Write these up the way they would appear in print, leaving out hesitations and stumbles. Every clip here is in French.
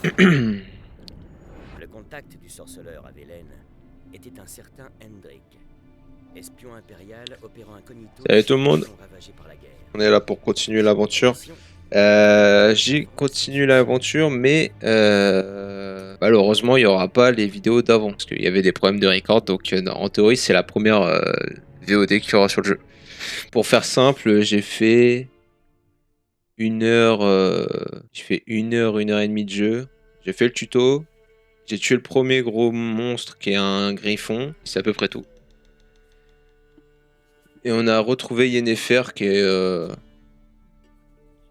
Le contact du sorceleur à Velen était un certain Hendrik, espion impérial opérant incognito Salut sur tout le une monde, région ravagée par la guerre. on est là pour continuer Notre l'aventure. mission, J'ai continué l'aventure, mais malheureusement, il n'y aura pas les vidéos d'avant, parce qu'il y avait des problèmes de record, donc en théorie, c'est la première VOD qu'il y aura sur le jeu. Pour faire simple, j'ai fait une heure, une heure et demie de jeu. J'ai fait le tuto, j'ai tué le premier gros monstre qui est un griffon, c'est à peu près tout. Et on a retrouvé Yennefer qui est le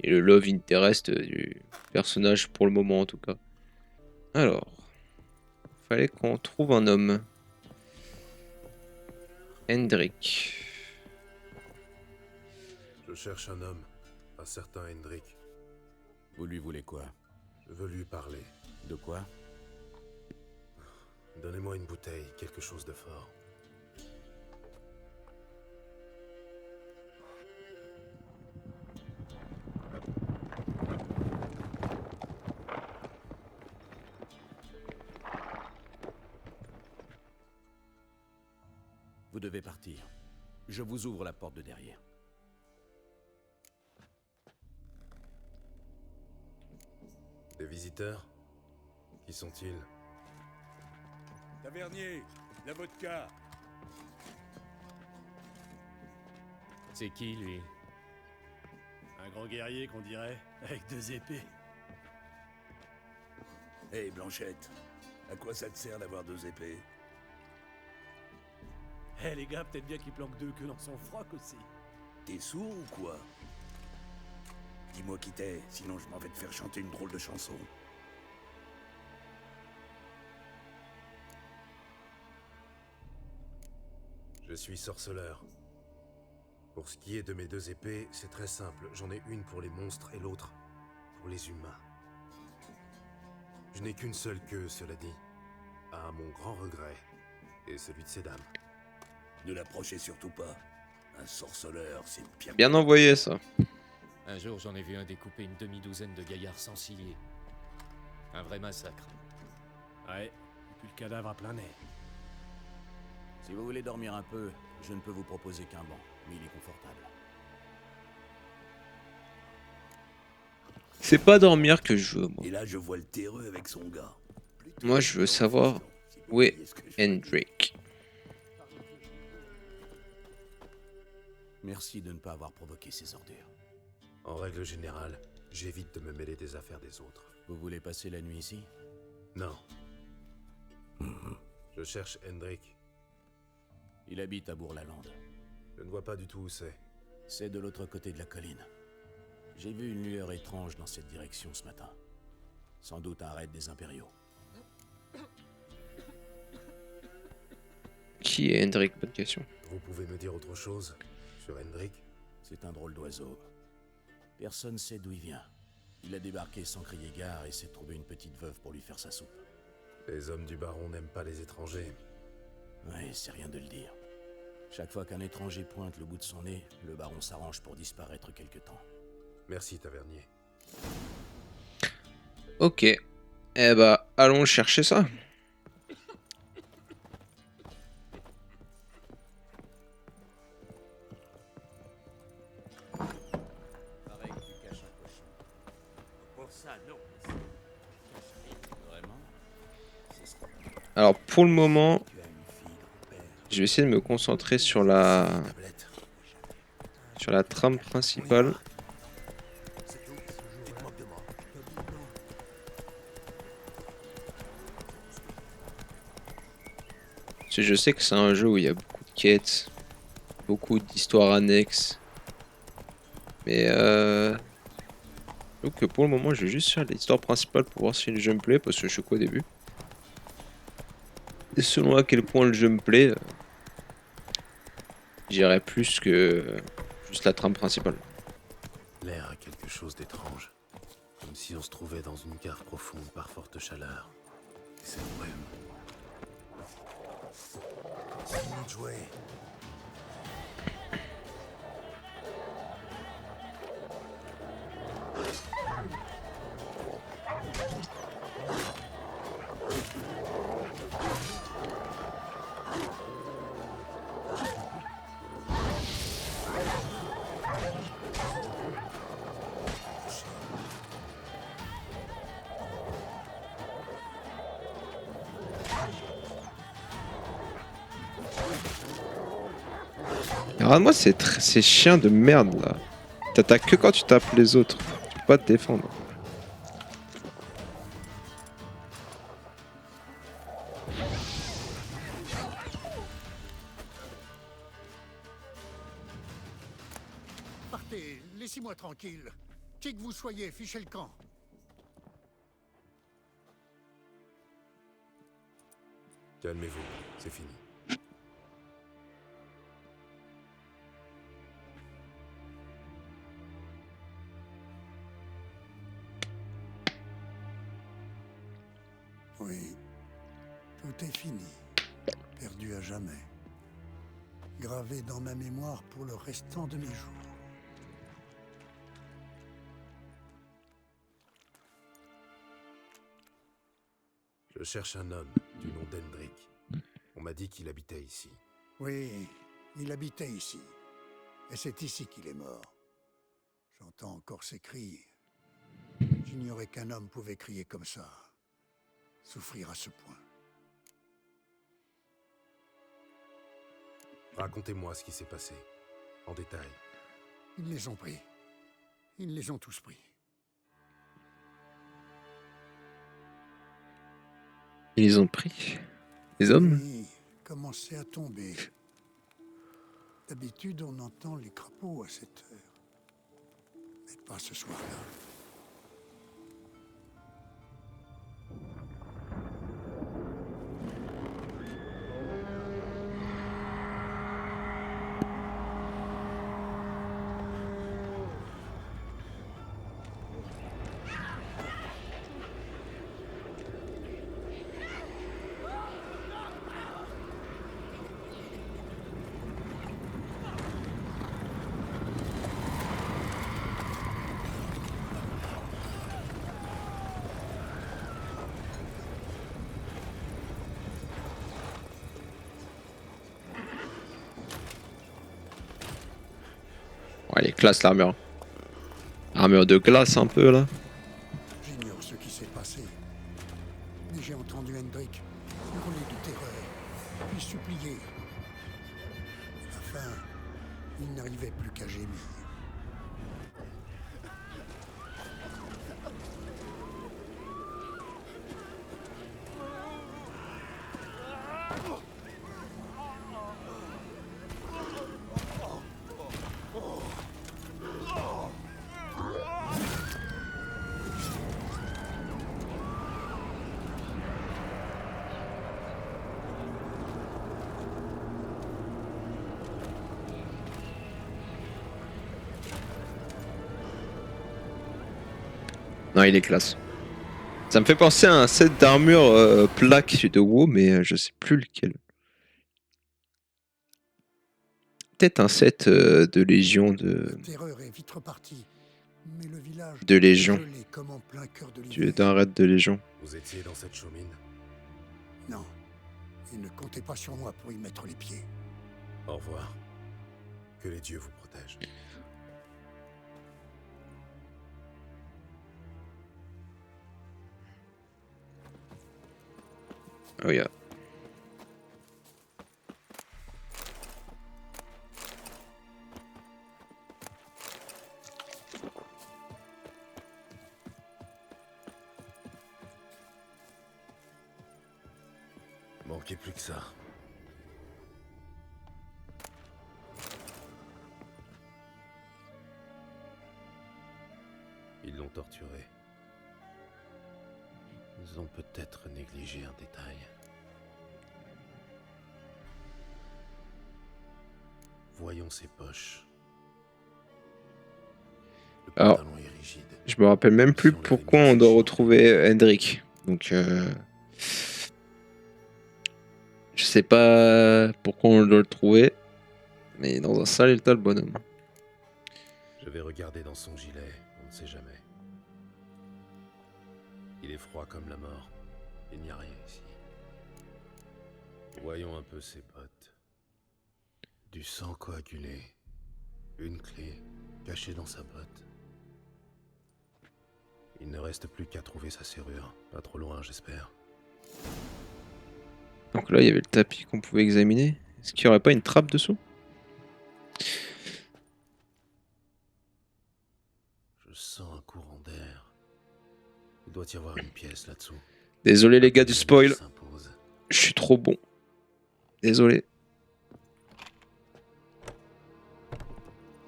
love interest du personnage pour le moment en tout cas. Alors, fallait qu'on trouve un homme. Hendrik. Je cherche un homme, un certain Hendrik. Vous lui voulez quoi? Je veux lui parler. De quoi? Donnez-moi une bouteille, quelque chose de fort. Vous devez partir. Je vous ouvre la porte de derrière. Des visiteurs? Qui sont-ils? Tavernier, la vodka. C'est qui, lui? Un grand guerrier qu'on dirait, avec 2 épées. Hé, Blanchette, à quoi ça te sert d'avoir 2 épées? Eh les gars, peut-être bien qu'il planque 2 queues dans son froc aussi. T'es sourd ou quoi? Dis-moi qui t'es, sinon je m'en vais te faire chanter une drôle de chanson. Je suis sorceleur. Pour ce qui est de mes 2 épées, c'est très simple. J'en ai une pour les monstres et l'autre pour les humains. Je n'ai qu'une seule queue, cela dit. À mon grand regret. Et celui de ces dames. Ne l'approchez surtout pas. Un sorceleur, c'est pire. Bien envoyé ça. Un jour, j'en ai vu un découper une demi-douzaine de gaillards sans cilier. Un vrai massacre. Ouais, et puis le cadavre à plein nez. Si vous voulez dormir un peu, je ne peux vous proposer qu'un banc, mais il est confortable. C'est pas dormir que je veux, moi. Et là, je vois le terreux avec son gars. Moi, je veux savoir où est Hendrik. Merci de ne pas avoir provoqué ces ordures. En règle générale, j'évite de me mêler des affaires des autres. Vous voulez passer la nuit ici? Non. Je cherche Hendrik. Il habite à Bourg-la-Lande. Je ne vois pas du tout où c'est. C'est de l'autre côté de la colline. J'ai vu une lueur étrange dans cette direction ce matin. Sans doute un raid des impériaux. Qui est Hendrik? Bonne question. Vous pouvez me dire autre chose sur Hendrik? C'est un drôle d'oiseau. Personne sait d'où il vient. Il a débarqué sans crier gare et s'est trouvé une petite veuve pour lui faire sa soupe. Les hommes du baron n'aiment pas les étrangers. Ouais, c'est rien de le dire. Chaque fois qu'un étranger pointe le bout de son nez, le baron s'arrange pour disparaître quelque temps. Merci, tavernier. Ok. Eh bah, allons chercher ça. Pareil que tu caches un cochon. pour ça, non. Vraiment? Alors, pour le moment, Tu as une fille, grand-père. je vais essayer de me concentrer sur la trame principale. C'est tout. Tu te moques de moi. Parce que je sais que c'est un jeu où il y a beaucoup de quêtes, beaucoup d'histoires annexes. Mais donc pour le moment, je vais juste faire l'histoire principale pour voir si le jeu me plaît, parce que je suis qu'au début. Et selon à quel point le jeu me plaît, j'irai plus que juste la trame principale. L'air a quelque chose d'étrange. Comme si on se trouvait dans une cave profonde par forte chaleur. Et cette brume. C'est le moment de jouer. Regarde-moi ces chiens de merde là. T'attaques que quand tu tapes les autres. Tu peux pas te défendre. Partez, laissez-moi tranquille. Qui que vous soyez, fichez le camp. Calmez-vous, c'est fini. Oui, tout est fini. Perdu à jamais. Gravé dans ma mémoire pour le restant de mes jours. Je cherche un homme du nom d'Hendrik. On m'a dit qu'il habitait ici. Oui, il habitait ici. Et c'est ici qu'il est mort. J'entends encore ses cris. J'ignorais qu'un homme pouvait crier comme ça. Souffrir à ce point. Racontez-moi ce qui s'est passé, en détail. Ils les ont pris. Ils les ont tous pris. Ils ont pris les hommes. Oui, commençait à tomber. D'habitude, on entend les crapauds à cette heure. Mais pas ce soir-là. Ouais, elle est classe l'armure. Armure de glace un peu là. J'ignore ce qui s'est passé. Mais j'ai entendu Hendrik hurler de terreur, puis supplier. À la fin, il n'arrivait plus qu'à gémir. Non, il est classe. Ça me fait penser à un set d'armure plaque de WoW, mais je sais plus lequel. Peut-être un set de Légion La terreur est vite repartie, mais le village de Légion. gelé comme en plein cœur de l'hiver. D'un raid de Légion. Vous étiez dans cette chaumine? Non, il ne comptait pas sur moi pour y mettre les pieds. Au revoir. Que les dieux vous protègent. Oh yeah. Manquait plus que ça. Ils l'ont torturé. Ils ont peut-être négligé un détail. Voyons ses poches. Le Alors, pantalon est rigide. Je me rappelle même plus pourquoi on doit retrouver Hendrik. Donc, je sais pas pourquoi on doit le trouver. Mais dans un sale état, le bonhomme. Je vais regarder dans son gilet, on ne sait jamais. Il est froid comme la mort. Il n'y a rien ici. Voyons un peu ses bottes. Du sang coagulé. Une clé cachée dans sa botte. Il ne reste plus qu'à trouver sa serrure. Pas trop loin, j'espère. Donc là, il y avait le tapis qu'on pouvait examiner. Est-ce qu'il n'y aurait pas une trappe dessous? Je sens un courant d'air. Il doit y avoir une pièce là-dessous. Désolé les gars du spoil. S'impose. Je suis trop bon. Désolé.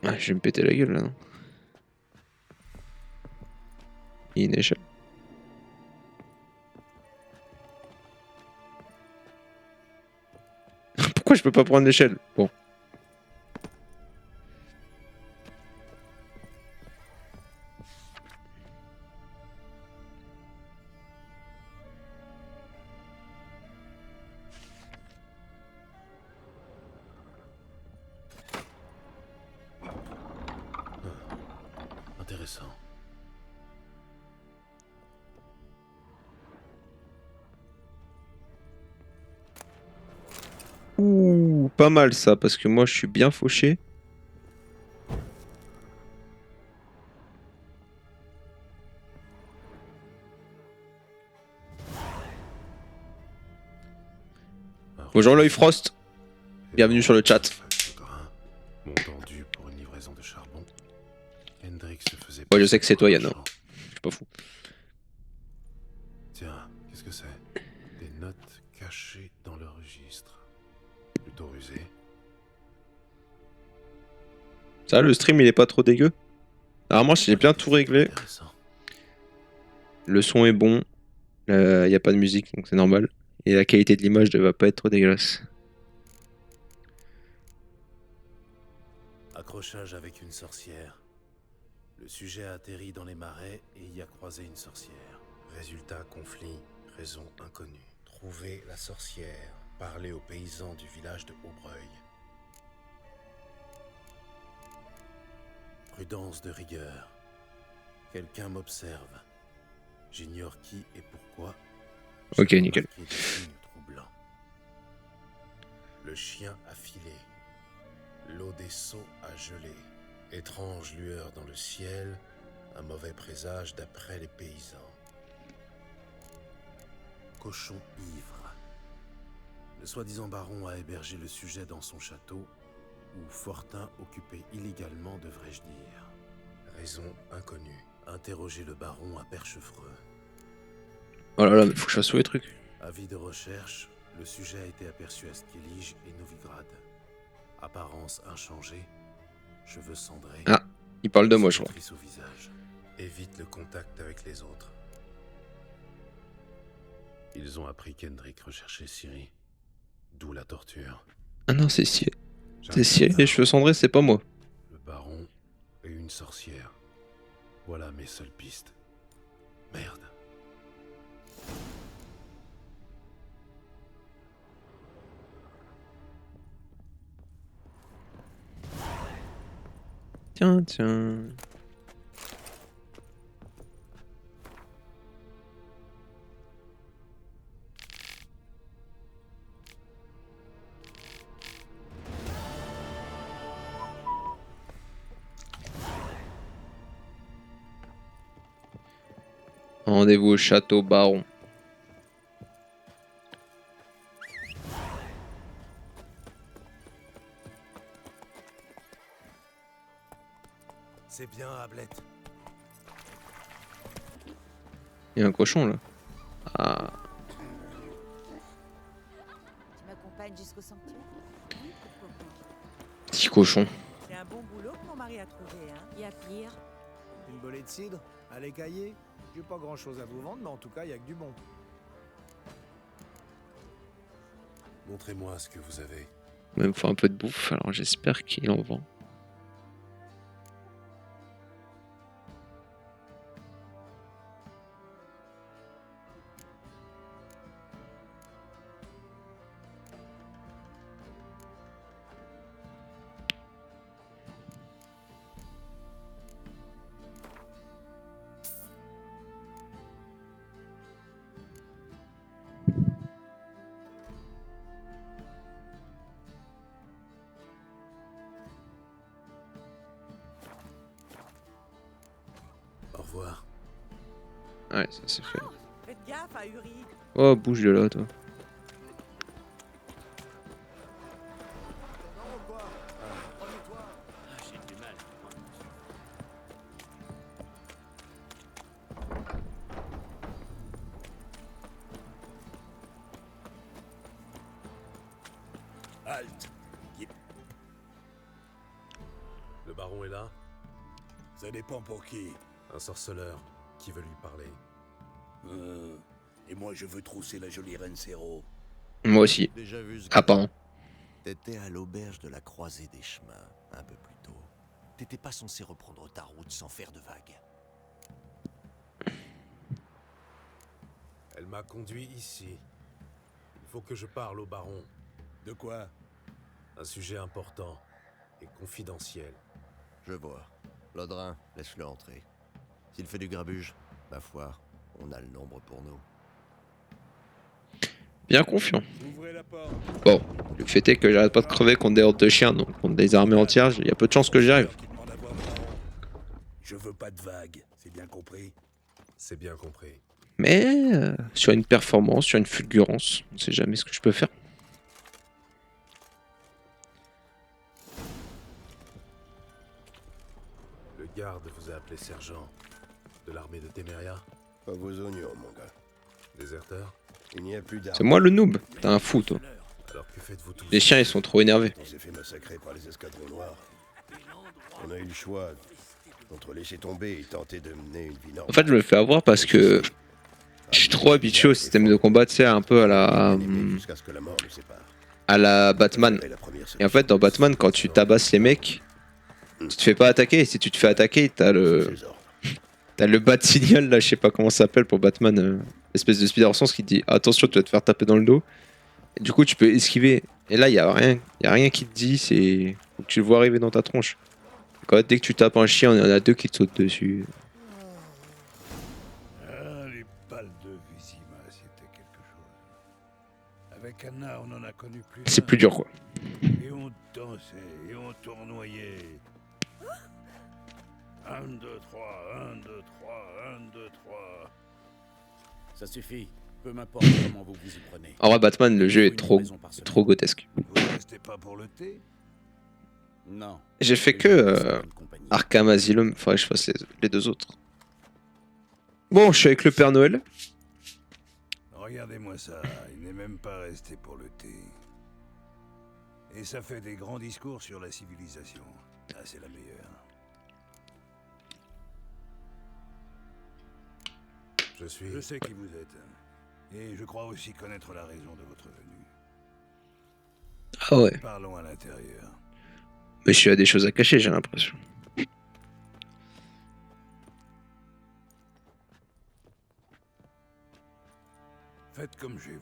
Ah, je vais me péter la gueule là, non? Il y a une échelle. Pourquoi je peux pas prendre l'échelle? Bon. Intéressant. Ouh, pas mal ça, parce que moi je suis bien fauché. Bonjour l'œil Frost. Bienvenue sur le chat. Mon tendu pour une livraison de charbon. Hendrik se faisait. Ouais, je sais que c'est toi, Yann. Je suis pas fou. Tiens, qu'est-ce que c'est? Des notes cachées dans le registre. Plutôt rusé. Ça, le stream il est pas trop dégueu. Normalement, si j'ai bien tout réglé, Intéressant. le son est bon. Il n'y a pas de musique, donc c'est normal. Et la qualité de l'image ne va pas être trop dégueulasse. Accrochage avec une sorcière. Le sujet a atterri dans les marais et y a croisé une sorcière. Résultat, conflit, raison inconnue. Trouver la sorcière. Parler aux paysans du village de Aubreuil. Prudence de rigueur. Quelqu'un m'observe. J'ignore qui et pourquoi. Ok, J'ai nickel. remarqué des signes troublants. Le chien a filé. L'eau des seaux a gelé. Étrange lueur dans le ciel. Un mauvais présage d'après les paysans. Cochon ivre. Le soi-disant baron a hébergé le sujet dans son château, où Fortin occupé illégalement, devrais-je dire. Raison inconnue. Interroger le baron à Perchefreux. Oh là là, mais faut que je fasse tous les trucs. Avis de recherche, le sujet a été aperçu à Skellige et Novigrad. Apparence inchangée, cheveux cendrés. Ah, il parle de moi, je crois. cicatrice au visage. Évite le contact avec les autres. Ils ont appris qu'Hendrik recherchait Ciri. D'où la torture. Ah non, c'est Ciri. C'est J'arrive Ciri, tard. les cheveux cendrés, c'est pas moi. Le baron et une sorcière. Voilà mes seules pistes. Merde. Tiens, tiens. Rendez-vous au château Baron. C'est bien, Ablette. Il y a un cochon là. Ah, Tu m'accompagnes jusqu'au sanctuaire? Oui, pourquoi pas. petit cochon. C'est un bon boulot que mon mari a trouvé, hein. Il y a pire. Une bolée de cidre, à l'écailler. J'ai pas grand chose à vous vendre, mais en tout cas, il y a que du bon. Montrez-moi ce que vous avez. Il me faut un peu de bouffe, alors j'espère qu'il en vend. Au revoir. Ouais, ça c'est fait. Faites gaffe à Uri. Oh, bouge de là, toi. Ah, j'ai du mal. Geralt. Le baron est là? Ça dépend pour qui. Un sorceleur qui veut lui parler. Et moi, je veux trousser la jolie reine Cero. Moi aussi. Déjà vu ce Apparemment. T'étais à l'auberge de la Croisée des Chemins, un peu plus tôt. T'étais pas censé reprendre ta route sans faire de vagues. Elle m'a conduit ici. Il faut que je parle au baron. De quoi? Un sujet important et confidentiel. Je vois. Lodrin, laisse-le entrer. S'il fait du grabuge, ma foi, on a le nombre pour nous. Bien confiant. Ouvrez la porte. Bon, le fait est que j'arrête pas de crever contre des hordes de chiens, donc contre des armées entières, il y a peu de chances que j'y arrive. Je veux pas de vagues, c'est bien compris? C'est bien compris. Mais sur une performance, sur une fulgurance, on sait jamais ce que je peux faire. Le garde vous a appelé sergent de l'armée de Téméria. Pas vos oignons, mon gars. Déserteur. Il n'y a plus d'armes. C'est moi le noob, t'es un fou toi. Alors que faites-vous tous? Les chiens ils sont trop énervés. On s'est fait massacrer par les escadrons noirs. On a eu le choix entre laisser tomber et tenter de mener une vie normale. En fait je me fais avoir parce que je suis trop habitué au système de combat, tu sais, un peu Jusqu'à ce que la mort nous sépare. à la Batman. Et en fait dans Batman quand tu tabasses les mecs, tu te fais pas attaquer, et si tu te fais attaquer, t'as le bat signal là, je sais pas comment ça s'appelle pour Batman, espèce de Spider Sense qui te dit attention tu vas te faire taper dans le dos. Et du coup tu peux esquiver. Et là y a rien qui te dit, c'est faut que tu le vois arriver dans ta tronche. Dès que tu tapes un chien, il y en a deux qui te sautent dessus. Ah, les balles de Vizima, c'était quelque chose. Avec Anna, on en a connu plus. C'est plus dur quoi. Et on dansait, et on tournoyait. 1, 2, 3, 1, 2, 3, 1, 2, 3. Ça suffit. Peu m'importe comment vous vous y prenez. En vrai Batman le jeu est trop grotesque. Vous restez pas pour le thé? Non. J'ai fait que Arkham Asylum, faudrait que je fasse les deux autres. Bon, je suis avec le Père Noël. Regardez-moi ça, il n'est même pas resté pour le thé. Et ça fait des grands discours sur la civilisation. Ah, c'est la meilleure. Je sais qui vous êtes. Et je crois aussi connaître la raison de votre venue. Ah ouais. Parlons à l'intérieur. Monsieur a des choses à cacher, j'ai l'impression. Faites comme chez vous.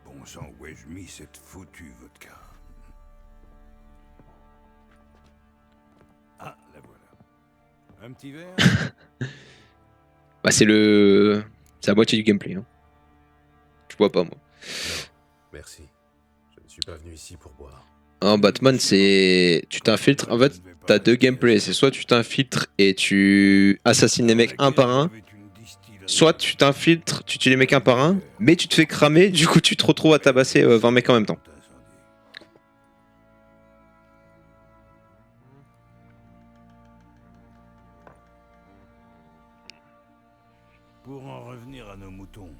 Bon sang, où ai-je mis cette foutue vodka? Ah, la voilà. Un petit verre? Bah c'est la moitié du gameplay. Hein. Je bois pas moi. Non, merci. Je ne suis pas venu ici pour boire. En Batman, c'est... Tu t'infiltres... En fait, t'as deux gameplays. C'est soit tu t'infiltres et tu assassines les mecs un par un. Soit tu t'infiltres, tu tues les mecs un par un, mais tu te fais cramer, du coup tu te retrouves à tabasser 20 mecs en même temps. Pour en revenir à nos moutons,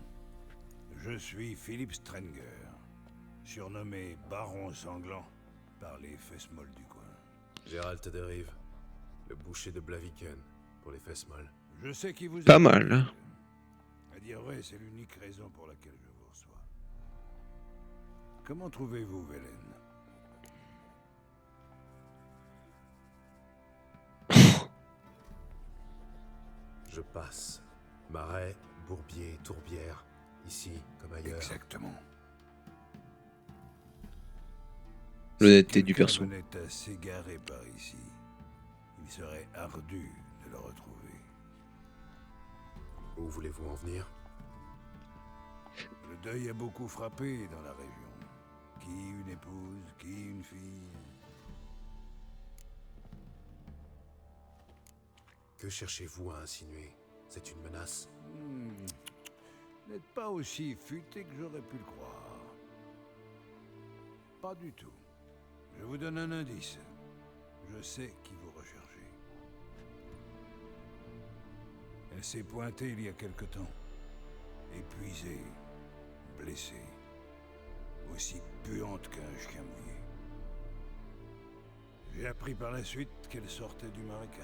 je suis Philippe Strenger, surnommé Baron Sanglant par les fesses molles du coin. Geralt de Rive, le boucher de Blaviken pour les fesses molles. Je sais qui vous êtes. Pas mal. Hein. À dire vrai, c'est l'unique raison pour laquelle je vous reçois. Comment trouvez-vous Velen? Je passe. Marais, bourbier, tourbière, ici comme ailleurs. Exactement. L'honnêteté du perso. Si quelqu'un venait à s'égarer par ici, il serait ardu de le retrouver. Où voulez-vous en venir? Le deuil a beaucoup frappé dans la région. Qui une épouse, qui une fille. Que cherchez-vous à insinuer? C'est une menace? N'êtes pas aussi futé que j'aurais pu le croire. Pas du tout. Je vous donne un indice. Je sais qui vous recherchez. Elle s'est pointée il y a quelque temps. Épuisée, blessée. aussi puante qu'un chien mouillé. J'ai appris par la suite qu'elle sortait du marécage.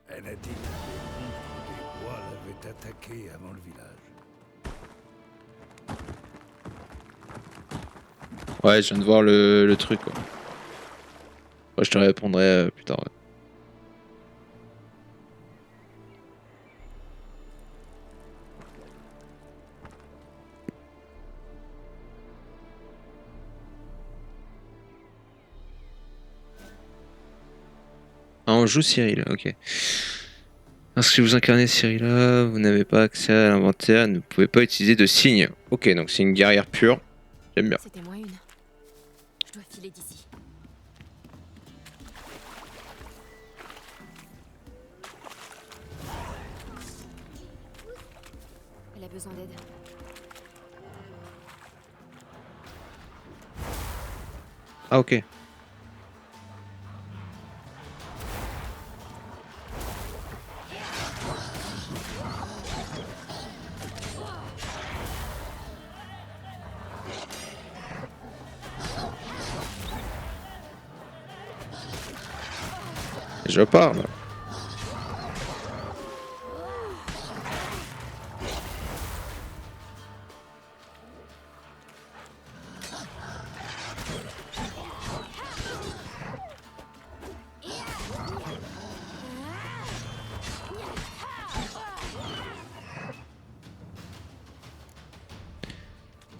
Elle a dit que les monstres des bois l'avaient attaquée avant le village. Ouais, je viens de voir le truc. Quoi. Ouais, je te répondrai plus tard. Ouais. Ah, on joue Cyril, ok. Lorsque vous incarnez Cyrilla, vous n'avez pas accès à l'inventaire et ne pouvez pas utiliser de signes. Ok, donc c'est une guerrière pure. J'aime bien. C'était moi une. Je dois filer d'ici. Elle a besoin d'aide. Ah ok. Je parle.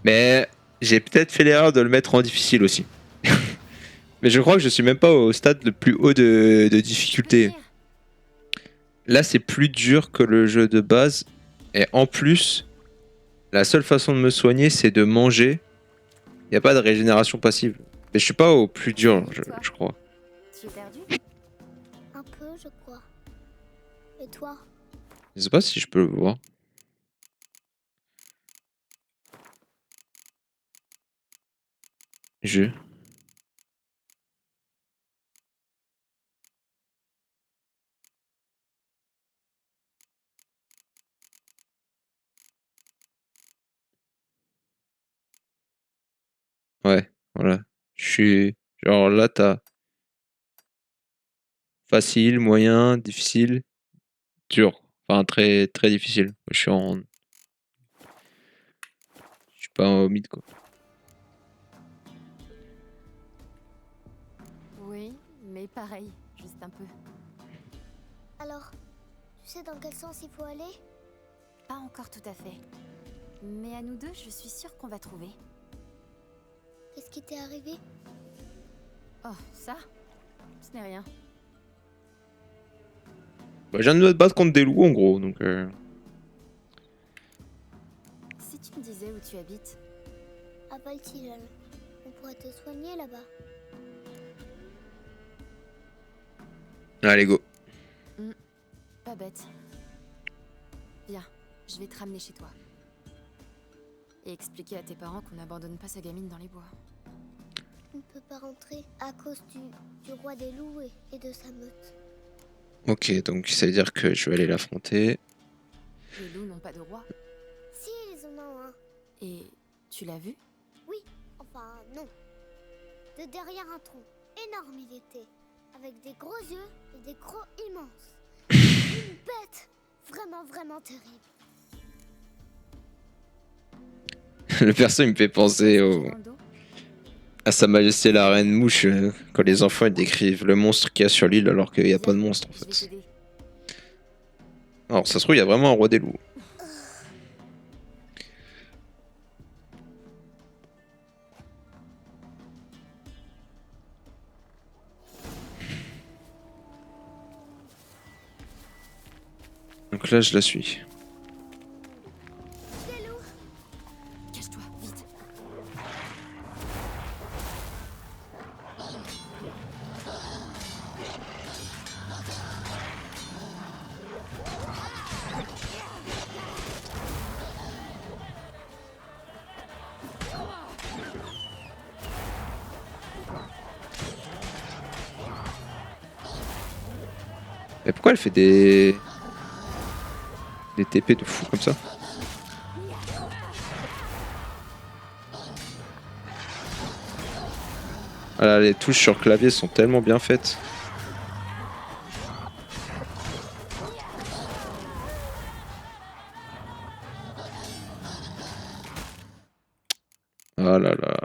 Mais j'ai peut-être fait l'erreur de le mettre en difficile aussi. Mais je crois que je suis même pas au stade le plus haut de difficulté. Là, c'est plus dur que le jeu de base. Et en plus, la seule façon de me soigner, c'est de manger. Il n'y a pas de régénération passive. Mais je suis pas au plus dur, je crois. Tu es perdu? Un peu, je crois. Et toi? Je sais pas si je peux le voir. Je... Ouais, voilà. Je suis... Genre là, t'as... Facile, moyen, difficile, dur. Enfin, très, très difficile. Je suis en... Je suis pas au mid, quoi. Oui, mais pareil, juste un peu. Alors, tu sais dans quel sens il faut aller? Pas encore tout à fait. Mais à nous deux, je suis sûre qu'on va trouver. Qu'est-ce qui t'est arrivé? Oh, ça? Ce n'est rien. Bah, je viens de me battre contre des loups, en gros, donc... Si tu me disais où tu habites? À Valtillal. On pourrait te soigner là-bas. Allez, go. Pas bête. Viens, je vais te ramener chez toi. Et expliquer à tes parents qu'on n'abandonne pas sa gamine dans les bois. On ne peut pas rentrer à cause du roi des loups et de sa meute. Ok, donc ça veut dire que je vais aller l'affronter. Les loups n'ont pas de roi. Si, ils en ont un. Et tu l'as vu? Oui, enfin non. De derrière un tronc, énorme il était. Avec des gros yeux et des crocs immenses. Une bête vraiment, vraiment terrible. Le perso, il me fait penser à Sa Majesté la Reine Mouche, quand les enfants ils décrivent le monstre qu'il y a sur l'île alors qu'il n'y a pas de monstre en fait. Alors ça se trouve, il y a vraiment un roi des loups. Donc là, je la suis. Cache-toi, vite. Mais pourquoi elle fait des... Des TP de fou comme ça. Voilà, les touches sur clavier sont tellement bien faites. Ah là là.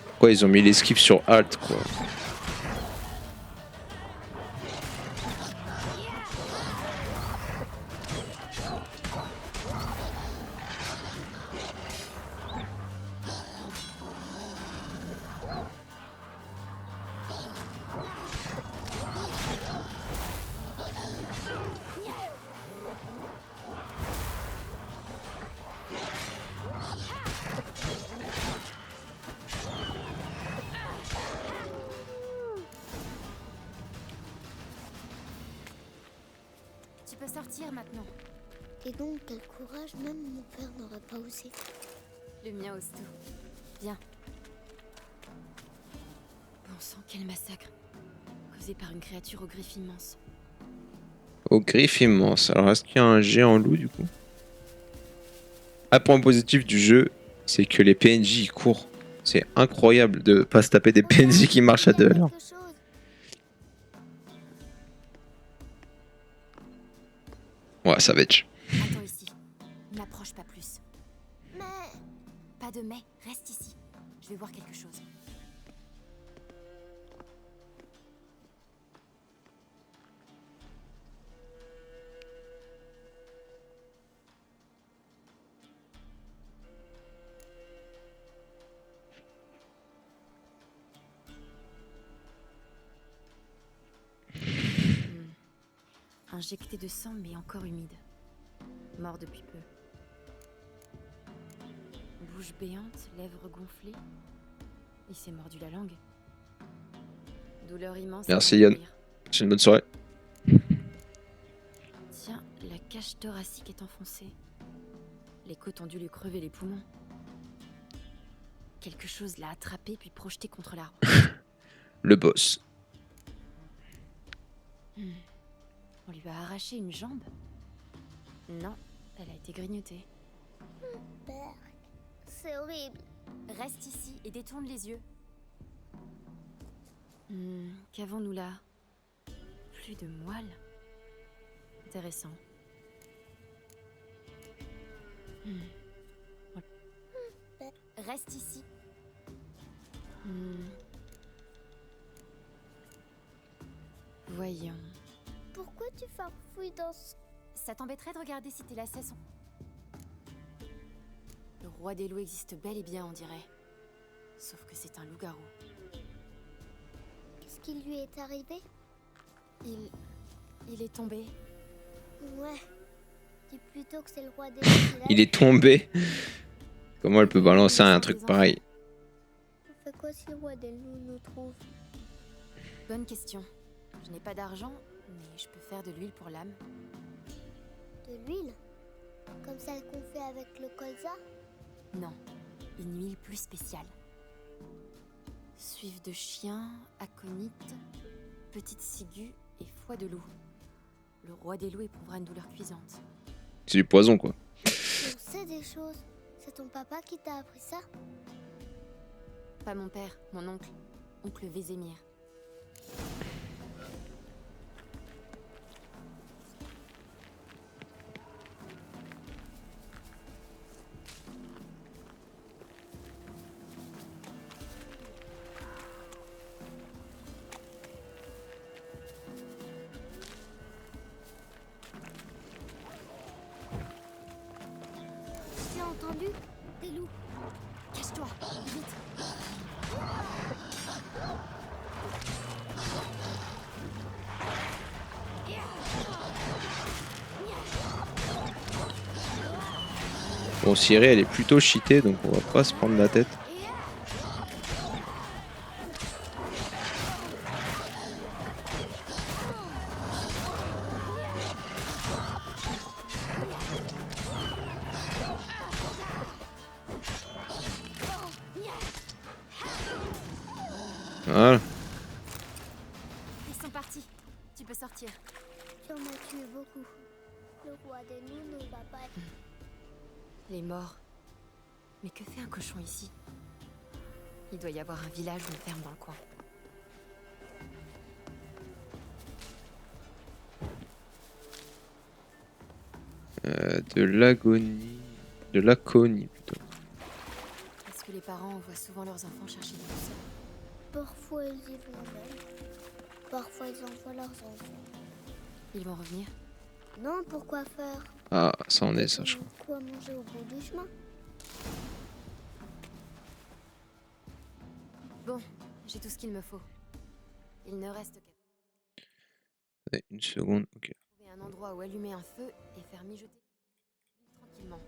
Pourquoi ils ont mis l'esquive sur Alt quoi? Tu peux sortir maintenant. Et donc, quel courage, même mon père n'aurait pas osé. Le mien ose tout. Viens. Bon sang, quel massacre. Causé par une créature aux griffes immenses. Aux griffes immenses. Alors est-ce qu'il y a un géant loup du coup? Un point positif du jeu, c'est que les PNJ ils courent. C'est incroyable de pas se taper des PNJ qui marchent à deux à l'heure. Ouais, ça va être. Attends ici. N'approche pas plus. Mais... Pas de mais, reste ici. Je vais voir quelque chose. Injecté de sang mais encore humide. Mort depuis peu. Bouche béante, lèvres gonflées. Il s'est mordu la langue. Douleur immense. Merci Yann. C'est une bonne soirée. Tiens, la cage thoracique est enfoncée. Les côtes ont dû lui crever les poumons. Quelque chose l'a attrapé puis projeté contre l'arbre. Le boss. On lui a arraché une jambe? Non, elle a été grignotée. Berk, c'est horrible. Reste ici et détourne les yeux. Qu'avons-nous là? Plus de moelle. Intéressant. Reste ici. Voyons. Pourquoi tu farfouilles dans ce... Ça t'embêterait de regarder si tes lacets sont... Le roi des loups existe bel et bien, on dirait. Sauf que c'est un loup-garou. Qu'est-ce qui lui est arrivé? Il est tombé. Ouais. Dis plutôt que c'est le roi des loups. Il est tombé. Comment elle peut balancer un truc pareil? On fait quoi si le roi des loups nous trouve? Bonne question. Je n'ai pas d'argent, mais je peux faire de l'huile pour l'âme. De l'huile? Comme celle qu'on fait avec le colza? Non, une huile plus spéciale. Suive de chien, aconite, petite ciguë et foie de loup. Le roi des loups éprouvera une douleur cuisante. C'est du poison quoi. On sait des choses. C'est ton papa qui t'a appris ça? Pas mon père, mon oncle. Oncle Vézémir. Tu as entendu? Des loups. Cache-toi, vite. Bon, Ciri elle est plutôt cheatée donc on va pas se prendre la tête. Voilà. Ils sont partis. Tu peux sortir. Tu en as tué beaucoup. Le est mort. Mais que fait un cochon ici? Il doit y avoir un village ou une ferme dans le coin. De l'agonie... De l'aconie, plutôt. Est-ce que les parents envoient souvent leurs enfants chercher des douceurs? Parfois ils y vont même. Parfois ils envoient leurs enfants. Ils vont revenir? Non, pourquoi faire? Ah, ça en est, ça, je crois. Quoi manger au bout du chemin? Bon, j'ai tout ce qu'il me faut. Il ne reste qu'à Allez, une seconde, ok. trouver un endroit où allumer un feu et faire mijoter tranquillement.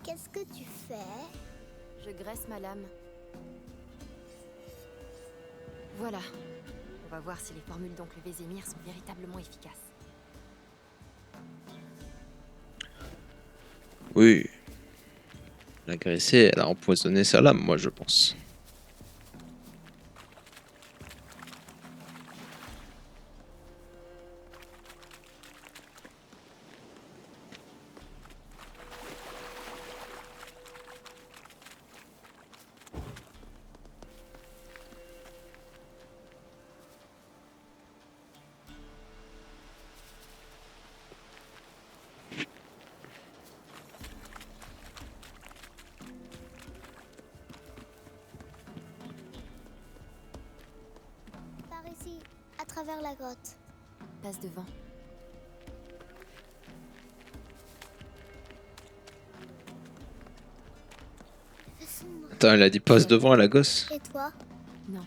Qu'est-ce que tu fais? Je graisse ma lame. Voilà. On va voir si les formules d'oncle Vézémir sont véritablement efficaces. Oui. L'agressée, elle a empoisonné sa lame, moi, je pense. Par ici, à travers la grotte. Passe devant. Il fait sombre. Attends, elle a dit passe devant à la gosse. Et toi? Non.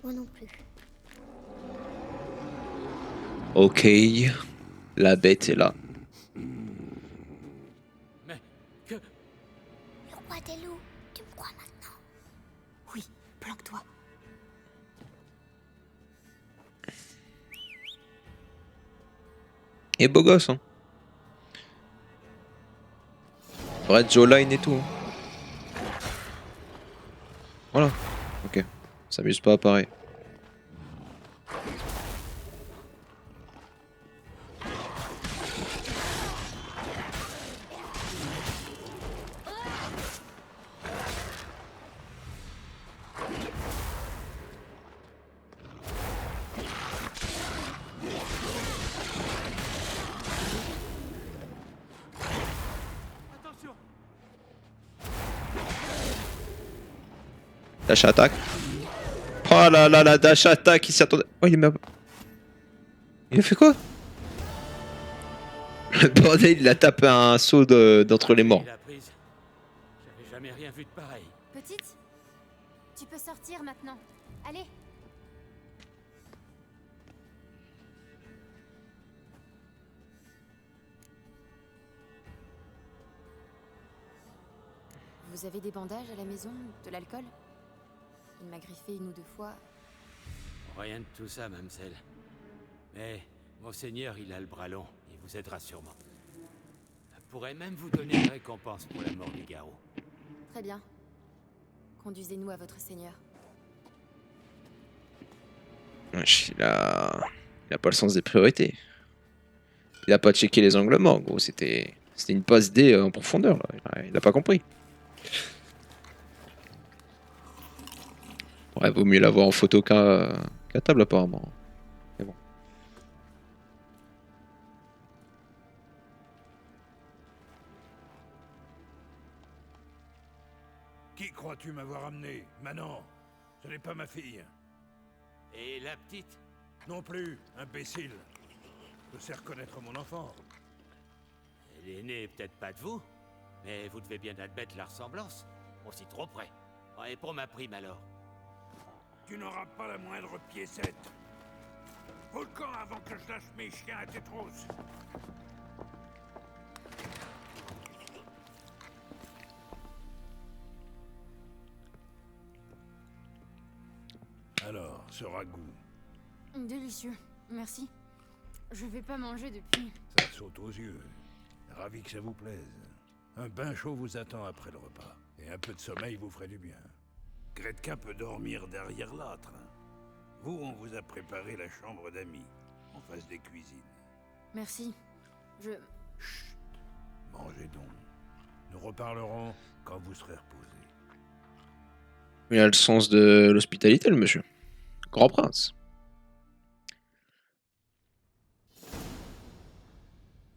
Moi non plus. Ok. La bête est là. Mais que... Le roi des loups, tu me crois maintenant? Oui, planque-toi. Et beau gosse, hein. Red Jawline et tout. Hein. Voilà. Ok. S'amuse pas à pareil. Dash attaque. Oh là là là, dash attaque, il s'y attendait. Oh, il est merde. Il a fait quoi? Le bordel, il a tapé un saut d'entre les morts. J'avais jamais rien vu de pareil. Petite, tu peux sortir maintenant. Allez. Vous avez des bandages à la maison? De l'alcool? Il m'a griffé une ou deux fois. Rien de tout ça, mademoiselle. Mais Monseigneur, il a le bras long. Il vous aidera sûrement. Je pourrais même vous donner une récompense pour la mort du garrot. Très bien. Conduisez-nous à votre seigneur. Wesh, il a pas le sens des priorités. Il a pas checké les angles morts, gros. C'était une passe D en profondeur, là. Il a pas compris. Ouais, vaut mieux l'avoir en photo qu'à table, apparemment. Mais bon. Qui crois-tu m'avoir amené? Manon, ce n'est pas ma fille. Et la petite? Non plus, imbécile. Je sais reconnaître mon enfant. Elle est née peut-être pas de vous, mais vous devez bien admettre la ressemblance. Aussi trop près. Et pour ma prime alors? Tu n'auras pas la moindre piécette. Au camp avant que je lâche mes chiens à tes trousses. Alors, ce ragoût, Délicieux. Merci. Je vais pas manger depuis. ça saute aux yeux. Ravi que ça vous plaise. Un bain chaud vous attend après le repas. Et Et un peu de sommeil vous ferait du bien. Gretka peut dormir derrière l'âtre. Vous, on vous a préparé la chambre d'amis, en face des cuisines. Merci. Je... Chut. Mangez donc. Nous reparlerons quand vous serez reposés. Il a le sens de l'hospitalité, le monsieur. Grand prince.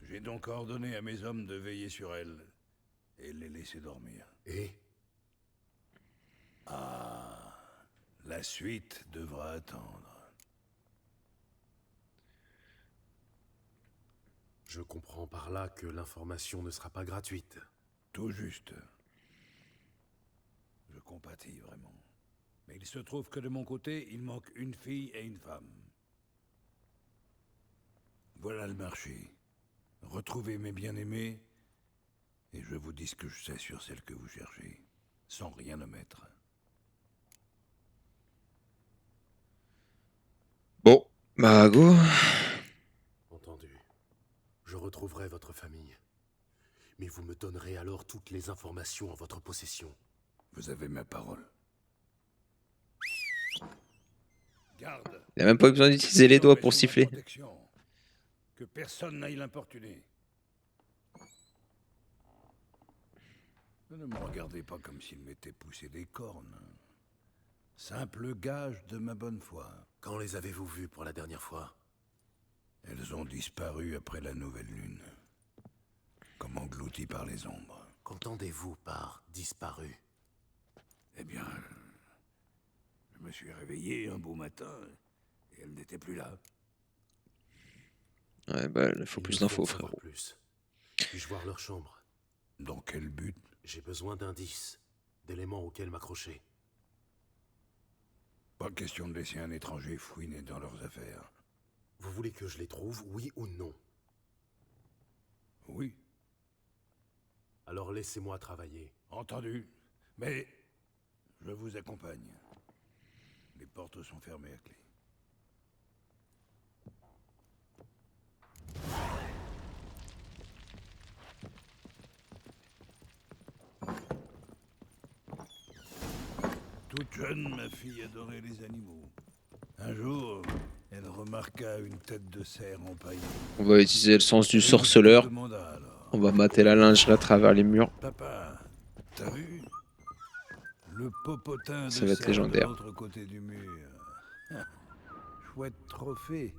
J'ai donc ordonné à mes hommes de veiller sur elle et les laisser dormir. Et Ah, la suite devra attendre. je comprends par là que l'information ne sera pas gratuite. Tout juste. Je compatis vraiment. Mais il se trouve que de mon côté, il manque une fille et une femme. Voilà le marché. Retrouvez mes bien-aimés, et je vous dis ce que je sais sur celle que vous cherchez, sans rien omettre. Bon, bah go. Entendu. Je retrouverai votre famille. Mais vous me donnerez alors toutes les informations en votre possession. Vous avez ma parole. Garde. Il a même pas besoin d'utiliser les doigts pour Sous ma siffler. protection. Que personne n'aille l'importuner. Ne me regardez pas comme s'il m'était poussé des cornes. Simple gage de ma bonne foi. Quand les avez-vous vus pour la dernière fois? Elles ont disparu après la nouvelle lune. Comme englouties par les ombres. Qu'entendez-vous par disparu? Eh bien, je me suis réveillé un beau matin et elles n'étaient plus là. Ouais, bah, il faut Il plus me d'infos, faut en savoir frérot. plus. Puis-je voir leur chambre? Dans quel but? J'ai besoin d'indices, d'éléments auxquels m'accrocher. Pas question de laisser un étranger fouiner dans leurs affaires. Vous voulez que je les trouve, oui ou non? Oui. Alors laissez-moi travailler. Entendu. Mais je vous accompagne. Les portes sont fermées à clé. Toute jeune, ma fille adorait les animaux. Un jour, elle remarqua une tête de cerf empaillée. On va utiliser le sens du sorceleur. Demanda alors. On va mater la lingerie à travers les murs. Papa, t'as vu? Le popotin de Ça va être cerf légendaire. de l'autre côté du mur. Chouette trophée.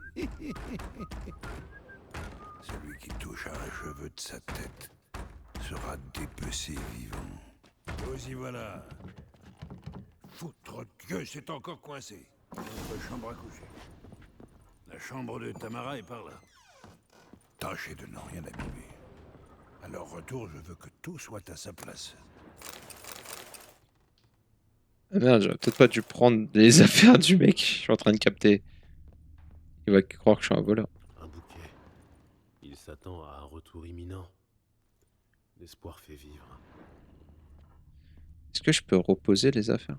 Celui qui touche à un cheveu de sa tête sera dépecé vivant. Vous y voilà. Foutre Dieu, c'est encore coincé. Notre chambre à coucher. La chambre de Tamara est par là. Tâchez de n'en rien abîmer. À leur retour, je veux que tout soit à sa place. Ah merde, j'aurais peut-être pas dû prendre les affaires du mec. Je suis en train de capter. Il va croire que je suis un voleur. Un bouquet. Il s'attend à un retour imminent. L'espoir fait vivre. Est-ce que je peux reposer les affaires?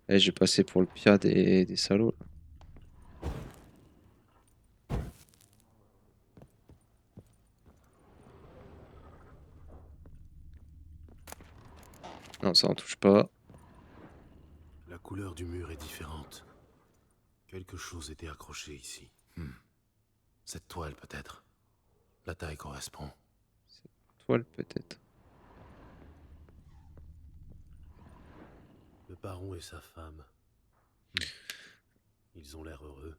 Eh, j'ai passé pour le pire des salauds. Là. Non, ça en touche pas. La couleur du mur est différente. Quelque chose était accroché ici. Cette toile peut-être. La taille correspond. Toile peut-être. Le baron et sa femme. Ils ont l'air heureux.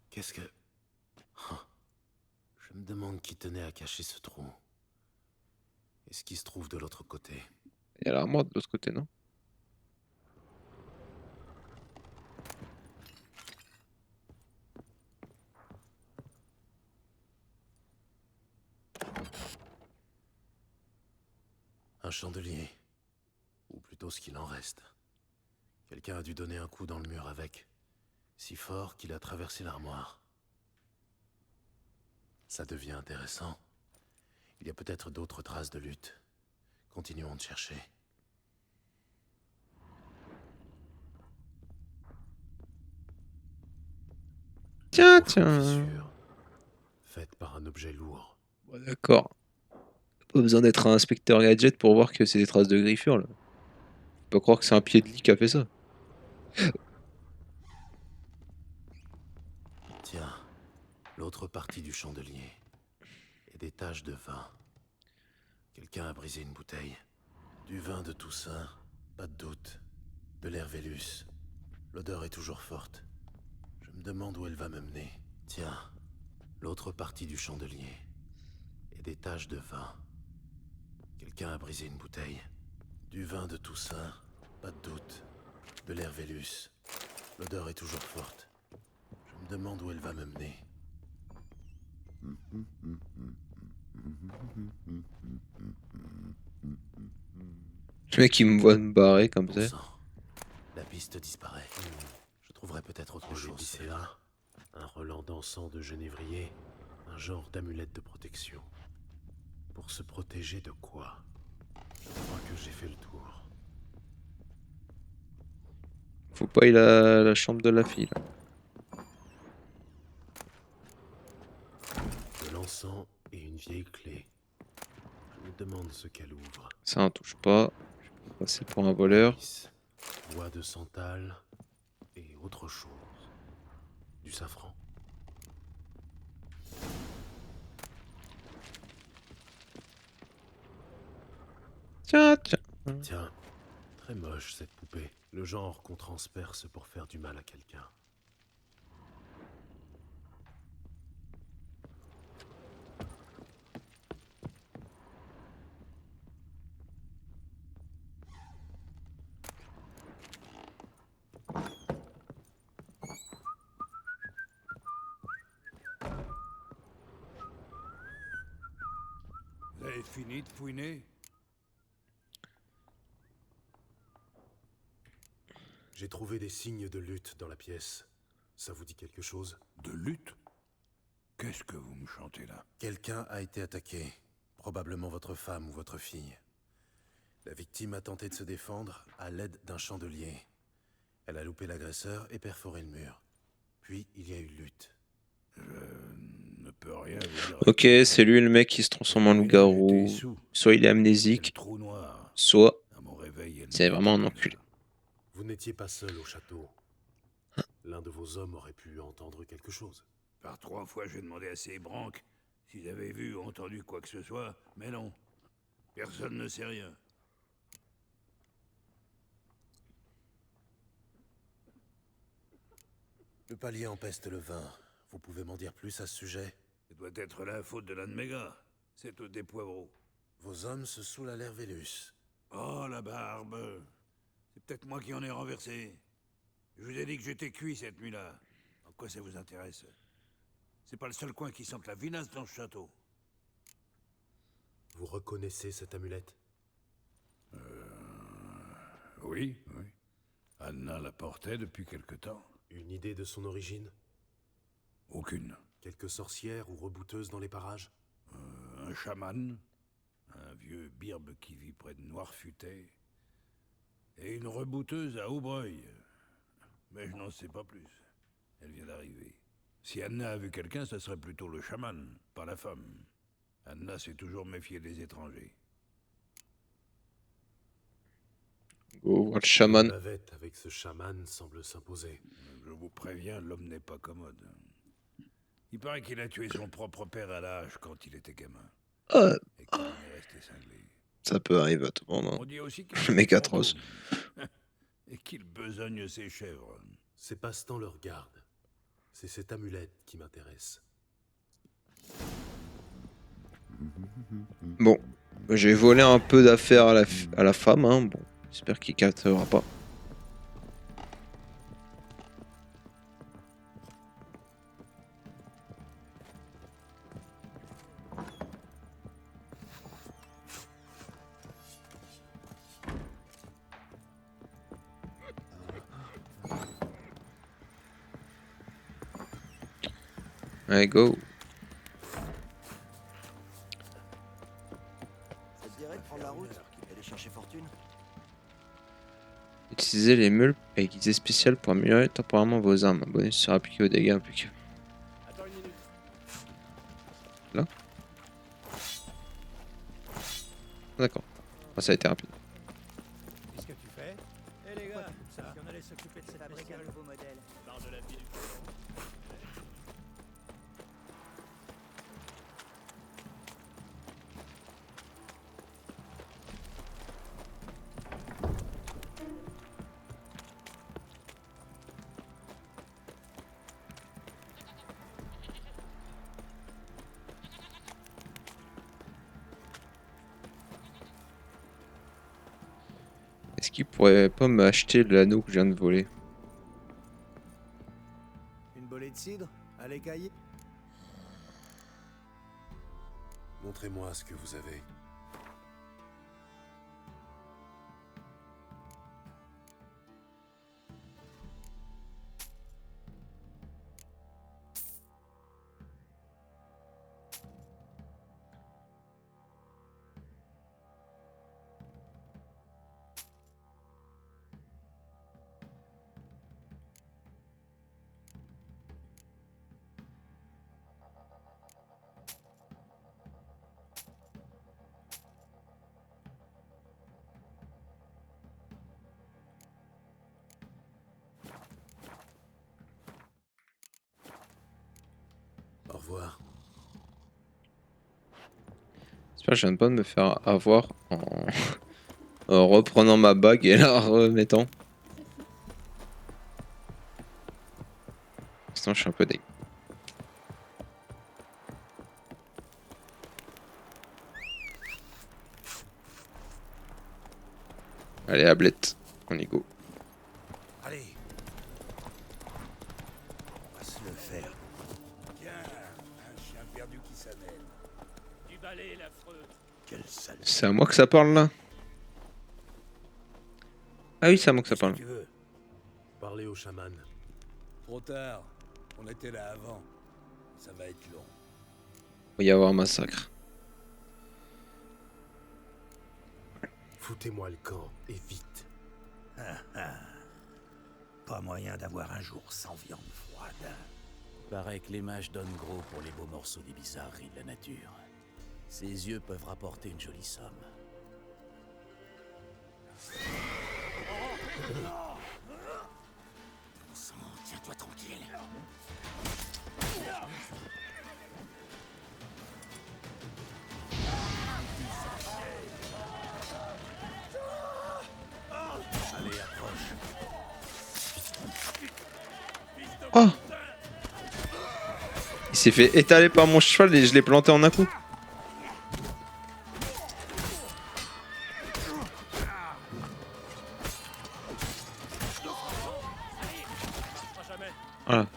Qu'est-ce que... Je me demande qui tenait à cacher ce trou. Et ce qui se trouve de l'autre côté. Il y a l'armoire de l'autre côté, non? Un chandelier. Ou plutôt ce qu'il en reste. Quelqu'un a dû donner un coup dans le mur avec. Si fort qu'il a traversé l'armoire. Ça devient intéressant. Il y a peut-être d'autres traces de lutte. Continuons de chercher. Tiens, Autre tiens. fissure. faite par un objet lourd. Bon, d'accord. Pas besoin d'être un inspecteur gadget pour voir que c'est des traces de griffure là. Faut pas croire que c'est un pied de lit qui a fait ça. Tiens, l'autre partie du chandelier. Et des taches de vin. Quelqu'un a brisé une bouteille. Du vin de Toussaint, pas de doute. De l'Hervélus. L'odeur est toujours forte. Je me demande où elle va me mener. Tiens, l'autre partie du chandelier. Et des taches de vin. Quelqu'un a brisé une bouteille. Du vin de Toussaint, pas de doute. De l'Hervélus. L'odeur est toujours forte. Je me demande où elle va me mener. Le mec il me voit me barrer comme ça. La piste disparaît. Je trouverai peut-être autre chose. C'est là. Un relent d'encens de genévrier. Un genre d'amulette de protection. Pour se protéger de quoi? Je crois que j'ai fait le tour. Faut pas ir à la chambre de la fille là. De l'encens et une vieille clé. Je me demande ce qu'elle ouvre. Ça on touche pas. Je peux passer pour un voleur. Bois de santal et autre chose. Du safran. Tiens, tiens. Tiens, très moche cette poupée. Le genre qu'on transperce pour faire du mal à quelqu'un. Vous avez fini de fouiner? J'ai trouvé des signes de lutte dans la pièce. Ça vous dit quelque chose? De lutte? Qu'est-ce que vous me chantez là? Quelqu'un a été attaqué. Probablement votre femme ou votre fille. La victime a tenté de se défendre à l'aide d'un chandelier. Elle a loupé l'agresseur et perforé le mur. Puis il y a eu lutte. Je ne peux rien vous dire. Ok, c'est lui le mec qui se transforme en loup-garou. Soit il est amnésique, soit c'est vraiment un enculé. Vous n'étiez pas seul au château. L'un de vos hommes aurait pu entendre quelque chose. Par 3 fois, j'ai demandé à ces branques s'ils avaient vu ou entendu quoi que ce soit, mais non. Personne ne sait rien. Le palier empeste le vin. Vous pouvez m'en dire plus à ce sujet? Ça doit être la faute de l'un de mes gars. C'est au des poivreaux. Vos hommes se saoulent à l'Hervélus. Oh, la barbe. C'est peut-être moi qui en ai renversé. Je vous ai dit que j'étais cuit cette nuit-là. En quoi ça vous intéresse? C'est pas le seul coin qui sente la vinasse dans ce château. Vous reconnaissez cette amulette? Oui, oui. Anna la portait depuis quelque temps. Une idée de son origine? Aucune. Quelques sorcières ou rebouteuses dans les parages? Un chaman, un vieux birbe qui vit près de Noirfutet, et une rebouteuse à Aubreuil. Mais je n'en sais pas plus. Elle vient d'arriver. Si Anna a vu quelqu'un, ça serait plutôt le chaman, pas la femme. Anna s'est toujours méfiée des étrangers. Go voir le chaman. La bavette avec ce chaman semble s'imposer. Je vous préviens, l'homme n'est pas commode. Il paraît qu'il a tué son propre père à l'âge quand il était gamin. Et qu'il en est resté cinglé. Ça peut arriver à tout le monde. On dit aussi qu'il Le mec atroce. et qu'il besogne ses chèvres. Ces passe-temps le regardent. C'est cette amulette qui m'intéresse. Bon, j'ai volé un peu d'affaires à la femme. Hein. Bon, j'espère qu'il captera pas. Allez, go. Ça te dirait de prendre la route et aller chercher Fortune? Utilisez les meules aiguisées spéciales pour améliorer temporairement vos armes. Un bonus sera appliqué aux dégâts impliqués. Attends une minute. D'accord. Ah, ça a été rapide. Qu'est-ce que tu fais? Eh les gars, ça on allait s'occuper de cette fabriquer un nouveau modèle. Marre de la vie du colon. Est-ce qu'il pourrait pas m'acheter l'anneau que je viens de voler? Une bolée de cidre? À l'écailler? Montrez-moi ce que vous avez. Au revoir. J'espère que je viens pas de me faire avoir en, en reprenant ma bague et la remettant. Pour l'instant, je suis un peu deg. Allez, Ablette, on y go. Allez. On va se le faire. Tiens, un chien perdu qui s'amène. Du balai, l'affreux. Quelle sale. C'est à moi que ça parle là? Ah oui, c'est à moi que ça parle. Tu veux parler au chaman. Trop tard. On était là avant. Ça va être long. Il va y avoir un massacre. Foutez-moi le camp, et vite. Pas moyen d'avoir un jour sans viande froide. Paraît que les mages donnent gros pour les beaux morceaux des bizarreries de la nature. Ses yeux peuvent rapporter une jolie somme. Bon sang, tiens-toi tranquille. Allez, approche. Oh! Il s'est fait étaler par mon cheval et je l'ai planté en un coup. Voilà.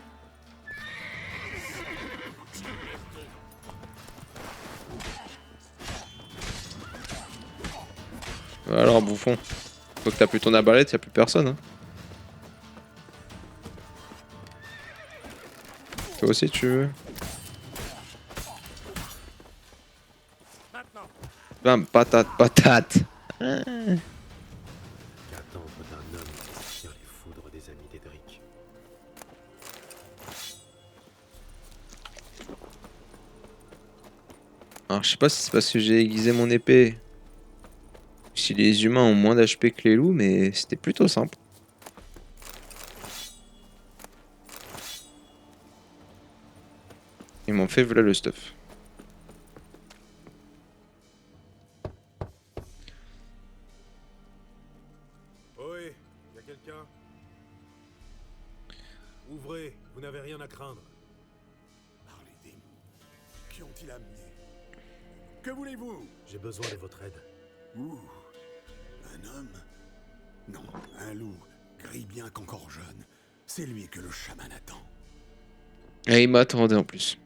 Alors, bouffon. Faut que t'as plus ton arbalète, y'a plus personne. Hein. Toi aussi, tu veux? Bam, patate, patate. Qu'attendre d'un homme qui tire les foudres des amis d'Edric. Alors, je sais pas si c'est parce que j'ai aiguisé mon épée. Si les humains ont moins d'HP que les loups, mais c'était plutôt simple. Ils m'ont fait voilà le stuff. Ohé, y a quelqu'un? Ouvrez, vous n'avez rien à craindre. Par les démons. Qui ont-ils amené? Que voulez-vous? J'ai besoin de votre aide. Ouh, un homme? Non, un loup, gris bien qu'encore jeune. C'est lui que le chaman attend. Et il m'attendait en plus.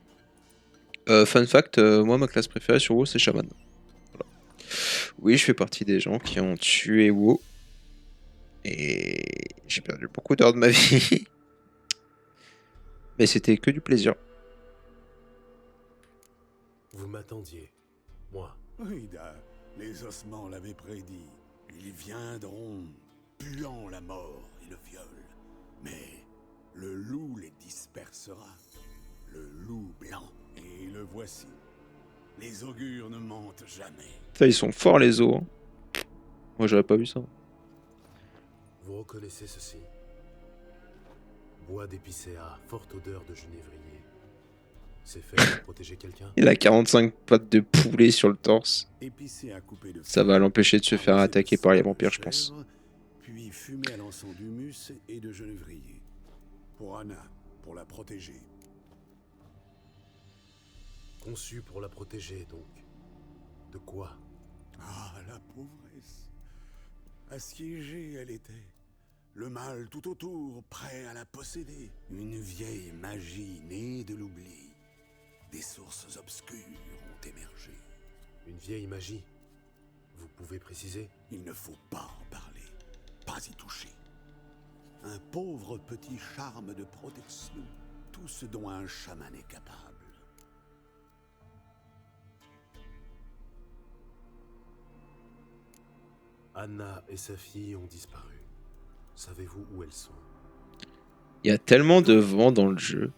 Fun fact, moi ma classe préférée sur WoW c'est Shaman. Voilà. Oui, je fais partie des gens qui ont tué WoW. Et j'ai perdu beaucoup d'heures de ma vie. Mais c'était que du plaisir. Vous m'attendiez. Moi. Oui, les ossements l'avaient prédit. Ils viendront, puant la mort et le viol. Mais le loup les dispersera. Le loup blanc. Et le voici. Les augures ne mentent jamais. Putain, ils sont forts les os. Hein. Moi j'aurais pas vu ça. Vous reconnaissez ceci? Bois d'épicéa, forte odeur de genévrier. C'est fait pour protéger quelqu'un? Il a 45 pattes de poulet sur le torse. Épicéa coupé de Ça va l'empêcher de se faire attaquer par les vampires, je pense. chèvre, puis fumé à l'encens d'humus et de genévrier. Pour Anna, pour la protéger. Conçu pour la protéger, donc. De quoi? Ah, la pauvresse. Assiégée, elle était. Le mal tout autour, prêt à la posséder. Une vieille magie née de l'oubli. Des sources obscures ont émergé. Une vieille magie? Vous pouvez préciser? Il ne faut pas en parler, pas y toucher. Un pauvre petit charme de protection, tout ce dont un chaman est capable. Anna et sa fille ont disparu. Savez-vous où elles sont? Il y a tellement de vent dans le jeu.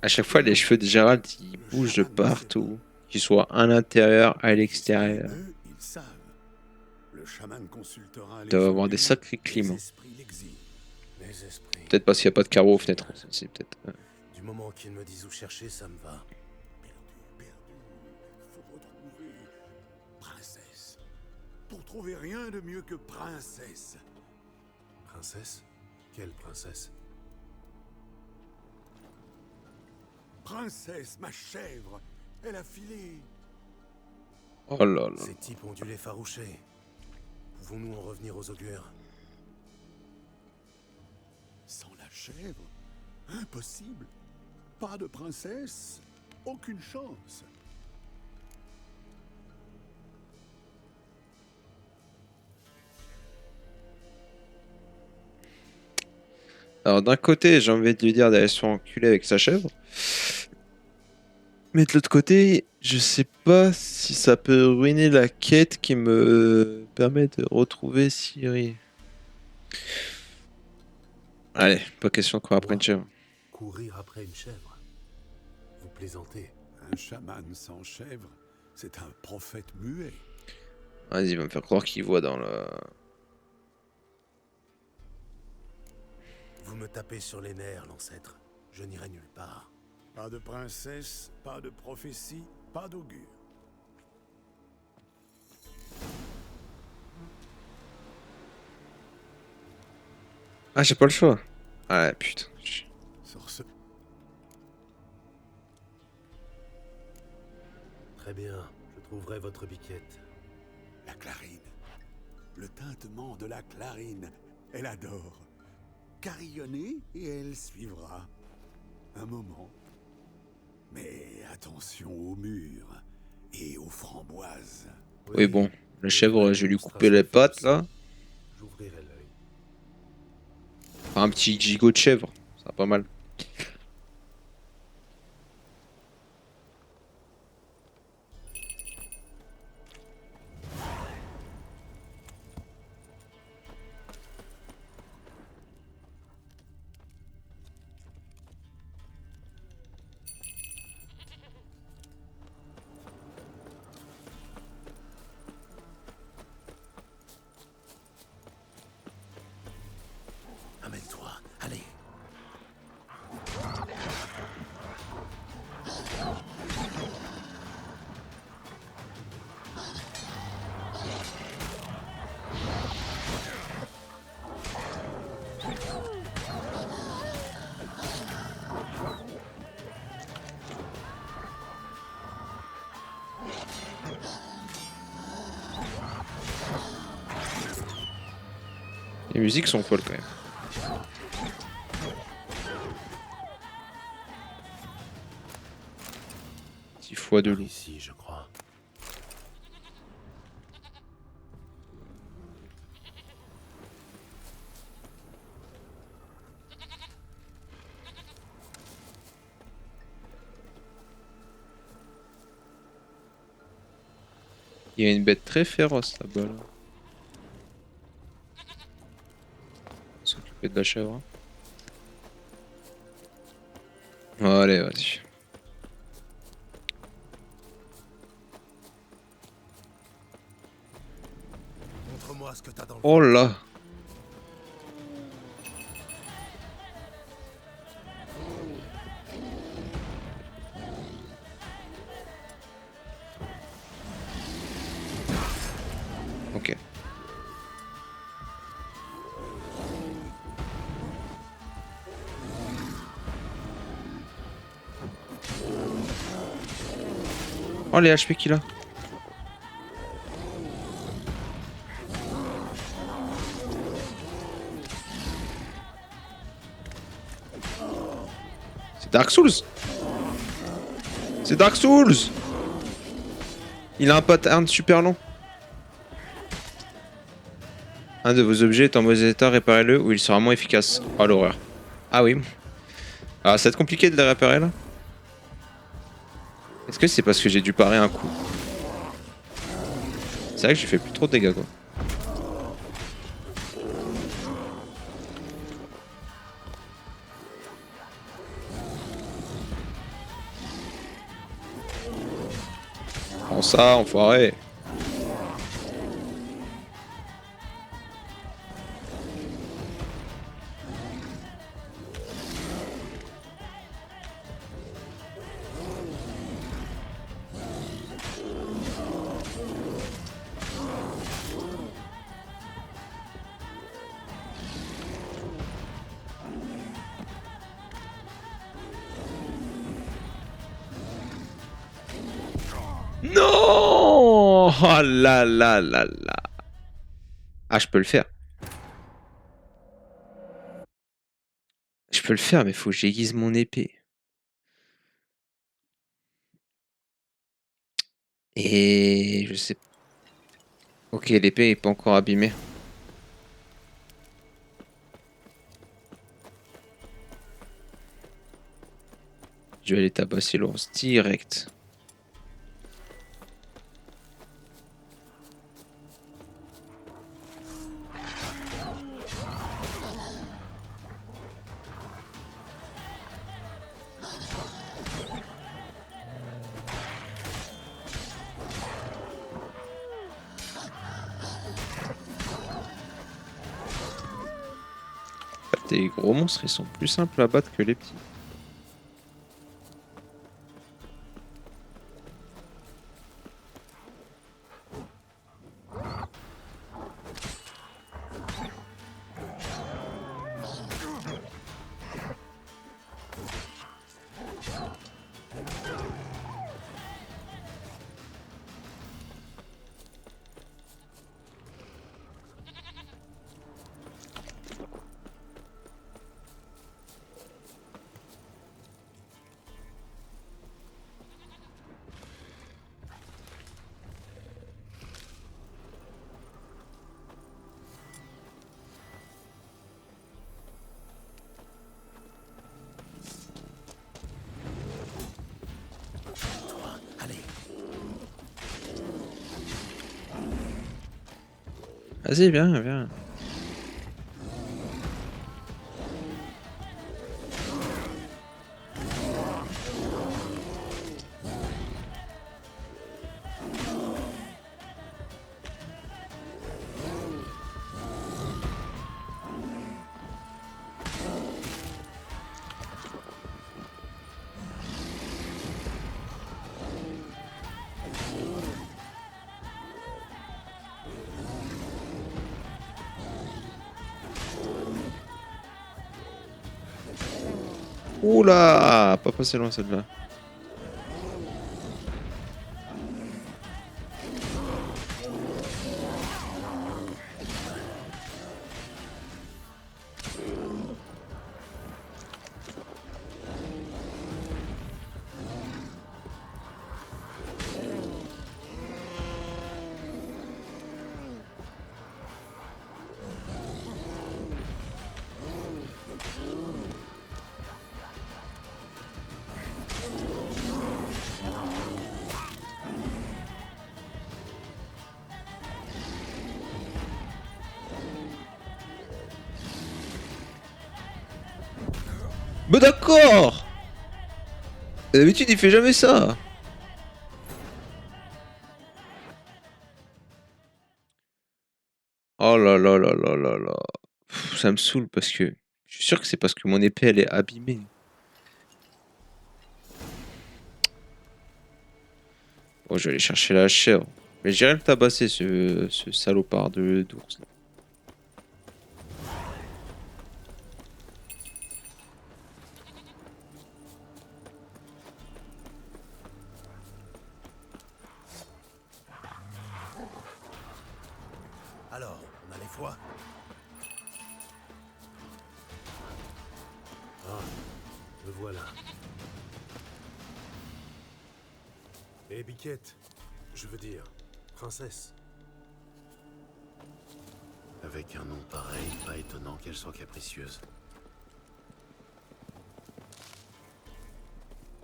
À chaque fois, les cheveux de Gérald, ils bougent de partout. Qu'ils soient à l'intérieur, à l'extérieur. Eux, ils savent. Le chaman consultera Ils les doivent avoir des formules, sacrés les climats. esprits l'exigent. Les esprits. Peut-être parce qu'il n'y a pas de carreaux aux fenêtres. C'est peut-être. Du moment qu'ils me disent où chercher, ça me va. Faut retrouver princesse. Pour trouver rien de mieux que princesse. Princesse? Quelle princesse? Princesse, ma chèvre. Elle a filé. Oh là là. Ces types ont dû les faroucher. Pouvons-nous en revenir aux augures? Sans la chèvre, impossible. Pas de princesse, aucune chance. Alors d'un côté, j'ai envie de lui dire d'aller se faire enculer avec sa chèvre. Mais de l'autre côté, je sais pas si ça peut ruiner la quête qui me permet de retrouver Ciri. Allez, pas question de courir après une chèvre. Courir après une chèvre? Vous plaisantez? Un chaman sans chèvre, c'est un prophète muet. Vas-y, il va me faire croire qu'il voit dans le... Vous me tapez sur les nerfs, l'ancêtre. Je n'irai nulle part. Pas de princesse, pas de prophétie, pas d'augure. Ah, j'ai pas le choix. Ah putain. Sur ce... Très bien, je trouverai votre biquette. La clarine. Le tintement de la clarine. Elle adore. Carillonner et elle suivra. Un moment. Mais attention aux murs et aux framboises. Oui, bon. La chèvre, je vais lui couper les pattes, là. J'ouvrirai l'œil. Enfin, un petit gigot de chèvre. Ça va pas mal. Amène-toi, allez. Les musiques sont folles quand même. Petit foie de loup. Ici, je crois. Il y a une bête très féroce là-bas. Là. S'occuper de la chèvre. Allez, vas-y. Montre-moi ce que t'as dans le... Oh là. Ok. Oh les HP qu'il a. C'est Dark Souls. C'est Dark Souls. Il a un pattern super long. Un de vos objets est en mauvais état, réparez-le ou il sera moins efficace. Oh l'horreur. Ah oui. Ah ça va être compliqué de le réparer là. Est-ce que c'est parce que j'ai dû parer un coup? C'est vrai que j'ai fait plus trop de dégâts quoi. Prends ça, enfoiré. Non! Oh là là là là. Ah, je peux le faire. Je peux le faire, mais faut que j'aiguise mon épée. Et je sais. Ok, l'épée est pas encore abîmée. Je vais aller tabasser l'ours direct. Les gros monstres, ils sont plus simples à battre que les petits. Vas-y, viens, viens. Oula, pas passé loin celle-là. Bah d'accord. D'habitude il fait jamais ça. Oh là là là là là là. Ça me saoule parce que je suis sûr que c'est parce que mon épée elle est abîmée. Bon, je vais aller chercher la chèvre. Mais j'irai le tabasser, ce salopard d'ours. Alors, on a les foies? Ah, le voilà. Et Biquette, je veux dire, princesse. Avec un nom pareil, pas étonnant qu'elle soit capricieuse.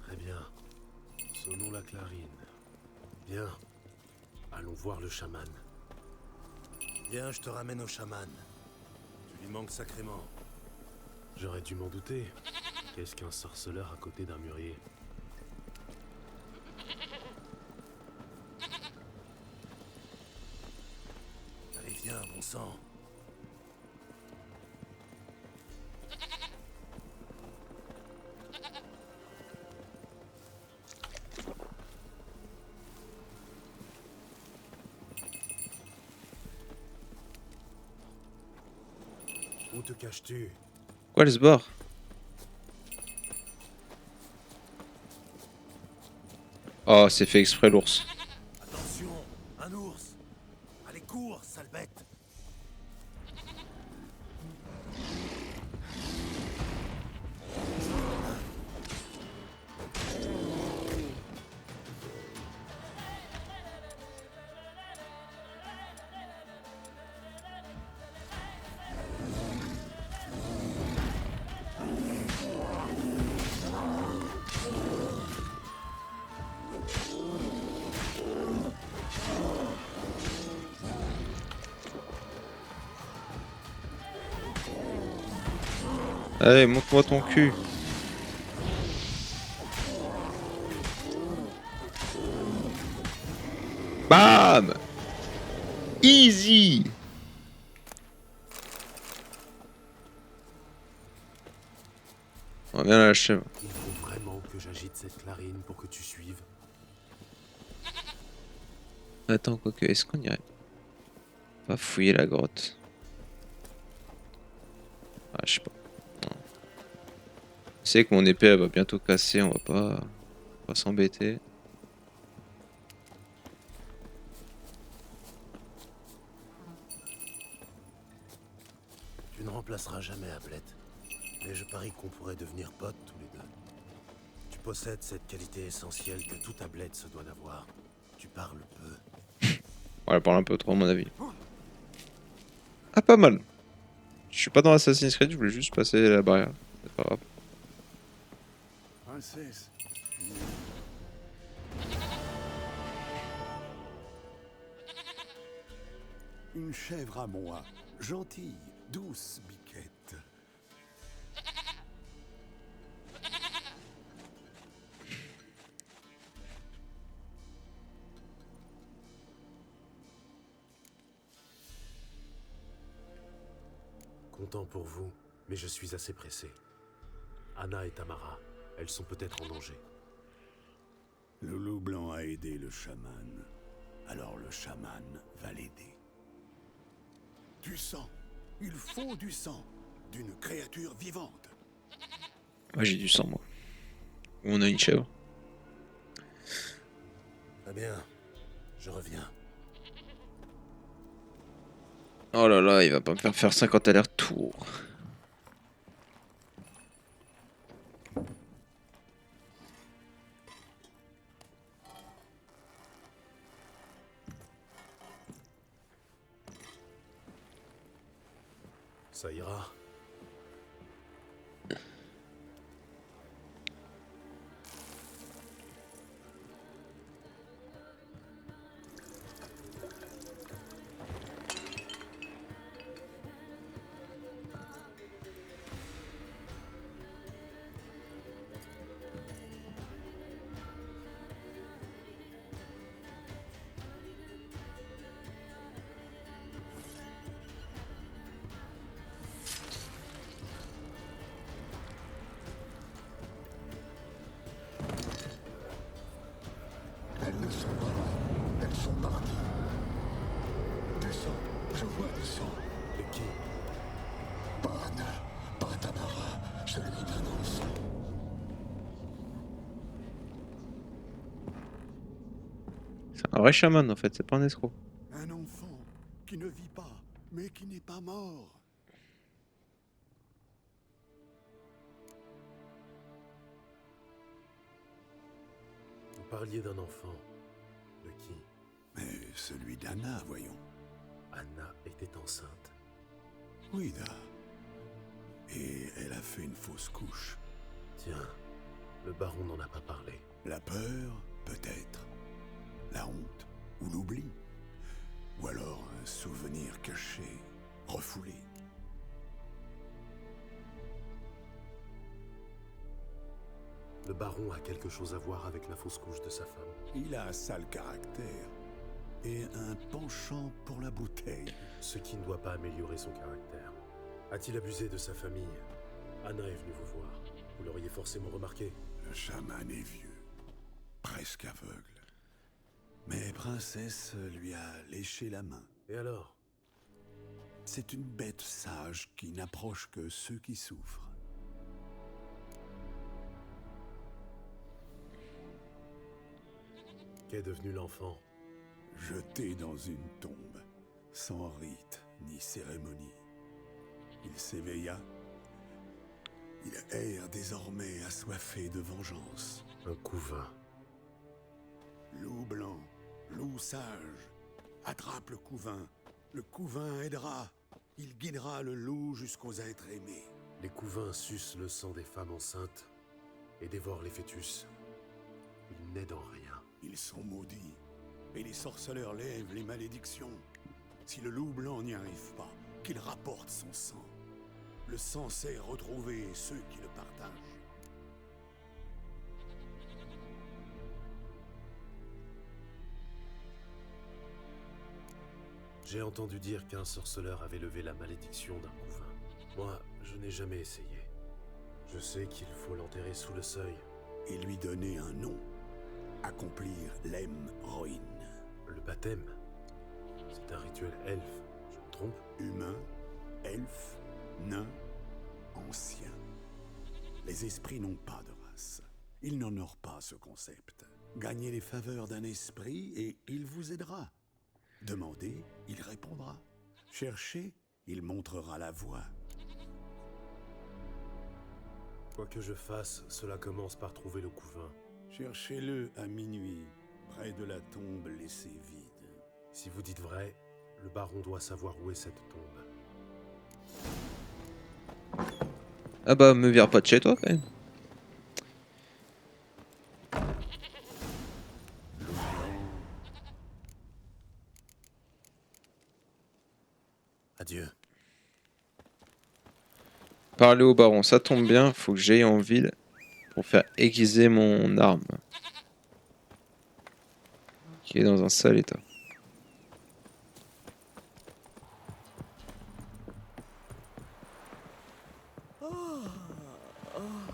Très bien. Sonnons la clarine. Bien. Allons voir le chaman. Bien, je te ramène au chaman. Tu lui manques sacrément. J'aurais dû m'en douter. Qu'est-ce qu'un sorceleur à côté d'un mûrier? Allez, viens, bon sang. Où te caches-tu? Quoi, elle se barre? Oh, c'est fait exprès l'ours. Attention, un ours. Allez, cours, sale bête. Allez, montre-moi ton cul. Bam! Easy! On va bien la chèvre. Il faut vraiment que j'agite cette clarine pour que tu suives. Attends, quoique, est-ce qu'on irait pas fouiller la grotte? Ah, je sais pas. Non. Je sais que mon épée elle va bientôt casser, on va pas s'embêter. Tu ne remplaceras jamais Ablette. Mais je parie qu'on pourrait devenir potes tous les deux. Tu possèdes cette qualité essentielle que tout Ablette se doit d'avoir. Tu parles peu. Ouais, elle parle un peu trop à mon avis. Ah, pas mal. Je suis pas dans Assassin's Creed, je voulais juste passer la barrière. C'est pas grave. Princesse. Une chèvre à moi. Gentille, douce Biquette. Content pour vous, mais je suis assez pressé. Anna et Tamara, elles sont peut-être en danger. Le loup blanc a aidé le chaman. Alors le chaman va l'aider. Du sang. Il faut du sang. D'une créature vivante. Ouais, j'ai du sang, moi. On a une chèvre. Très bien, je reviens. Oh là là, il va pas me faire 50 allers-retours. Ça ira. Je vois du sang. De qui? Pas Anna, pas Tamara, celui d'un enfant. C'est un vrai chaman en fait, c'est pas un escroc. Un enfant qui ne vit pas, mais qui n'est pas mort. Vous parliez d'un enfant. De qui? Mais celui d'Anna, voyons. Anna était enceinte. Oui, Da. Et elle a fait une fausse couche. Tiens, le baron n'en a pas parlé. La peur, peut-être. La honte ou l'oubli. Ou alors un souvenir caché, refoulé. Le baron a quelque chose à voir avec la fausse couche de sa femme. Il a un sale caractère. Et un penchant pour la bouteille. Ce qui ne doit pas améliorer son caractère. A-t-il abusé de sa famille? Anna est venue vous voir. Vous l'auriez forcément remarqué. Le chaman est vieux. Presque aveugle. Mais Princesse lui a léché la main. Et alors? C'est une bête sage qui n'approche que ceux qui souffrent. Qu'est devenu l'enfant? Jeté dans une tombe, sans rite ni cérémonie. Il s'éveilla. Il erre désormais assoiffé de vengeance. Un couvain. Loup blanc, loup sage, attrape le couvain. Le couvain aidera. Il guidera le loup jusqu'aux êtres aimés. Les couvains sucent le sang des femmes enceintes et dévorent les fœtus. Ils n'aident en rien. Ils sont maudits. Et les sorceleurs lèvent les malédictions. Si le loup blanc n'y arrive pas, qu'il rapporte son sang. Le sang sait retrouver ceux qui le partagent. J'ai entendu dire qu'un sorceleur avait levé la malédiction d'un couvain. Moi, je n'ai jamais essayé. Je sais qu'il faut l'enterrer sous le seuil. Et lui donner un nom. Accomplir l'Em Roin. Le baptême, c'est un rituel elfe, je me trompe? Humain, elfe, nain, ancien. Les esprits n'ont pas de race. Ils n'honorent pas ce concept. Gagnez les faveurs d'un esprit et il vous aidera. Demandez, il répondra. Cherchez, il montrera la voie. Quoi que je fasse, cela commence par trouver le couvain. Cherchez-le à minuit, près de la tombe laissée vide. Si vous dites vrai, le baron doit savoir où est cette tombe. Ah bah, me vire pas de chez toi quand même. Adieu. Parler au baron, ça tombe bien, faut que j'aille en ville pour faire aiguiser mon arme. Qui est dans un sale état.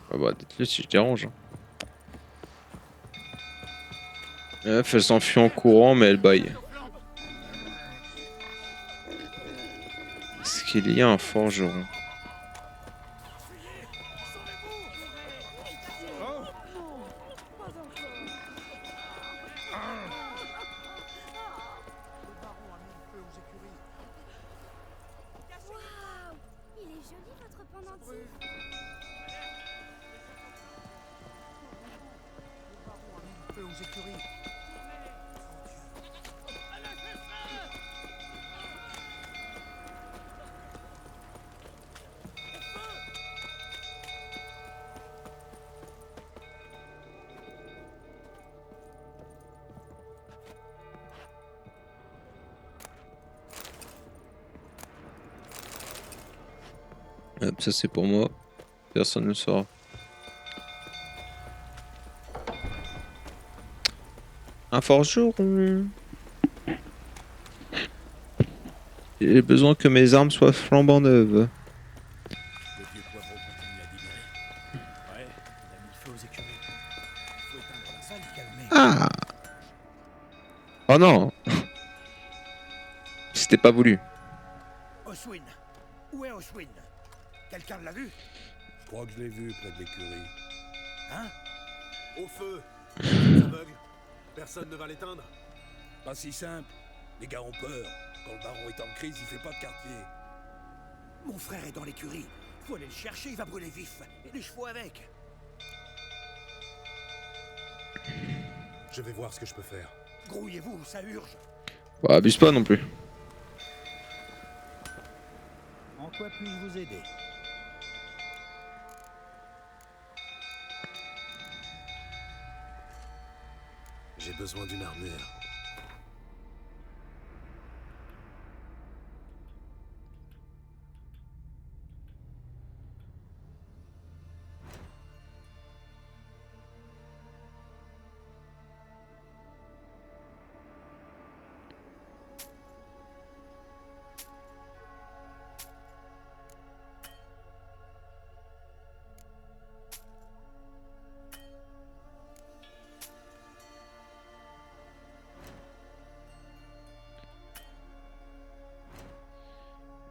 Ah bah, dites-le si je dérange. La meuf, elle s'enfuit en courant, mais elle baille. Est-ce qu'il y a un forgeron? Il est joli votre pendentif. Feu aux écuries. Hop, ça c'est pour moi. Personne ne le saura. Un forgeron. J'ai besoin que mes armes soient flambant neuves. Le vieux poivreau continue à digérer. Ouais, il a mis le feu aux écuries. Il faut éteindre la salle et calmer. Ah! Oh non! C'était pas voulu. Oshwin. Où est Oshwin? Quelqu'un l'a vu? Je crois que je l'ai vu près de l'écurie. Hein? Au feu. Les aveugles. Personne ne va l'éteindre. Pas si simple. Les gars ont peur. Quand le baron est en crise, il fait pas de quartier. Mon frère est dans l'écurie. Faut aller le chercher, il va brûler vif. Et les chevaux avec. Je vais voir ce que je peux faire. Grouillez-vous, ça urge. Bah, abuse pas non plus. En quoi puis-je vous aider? J'ai besoin d'une armure.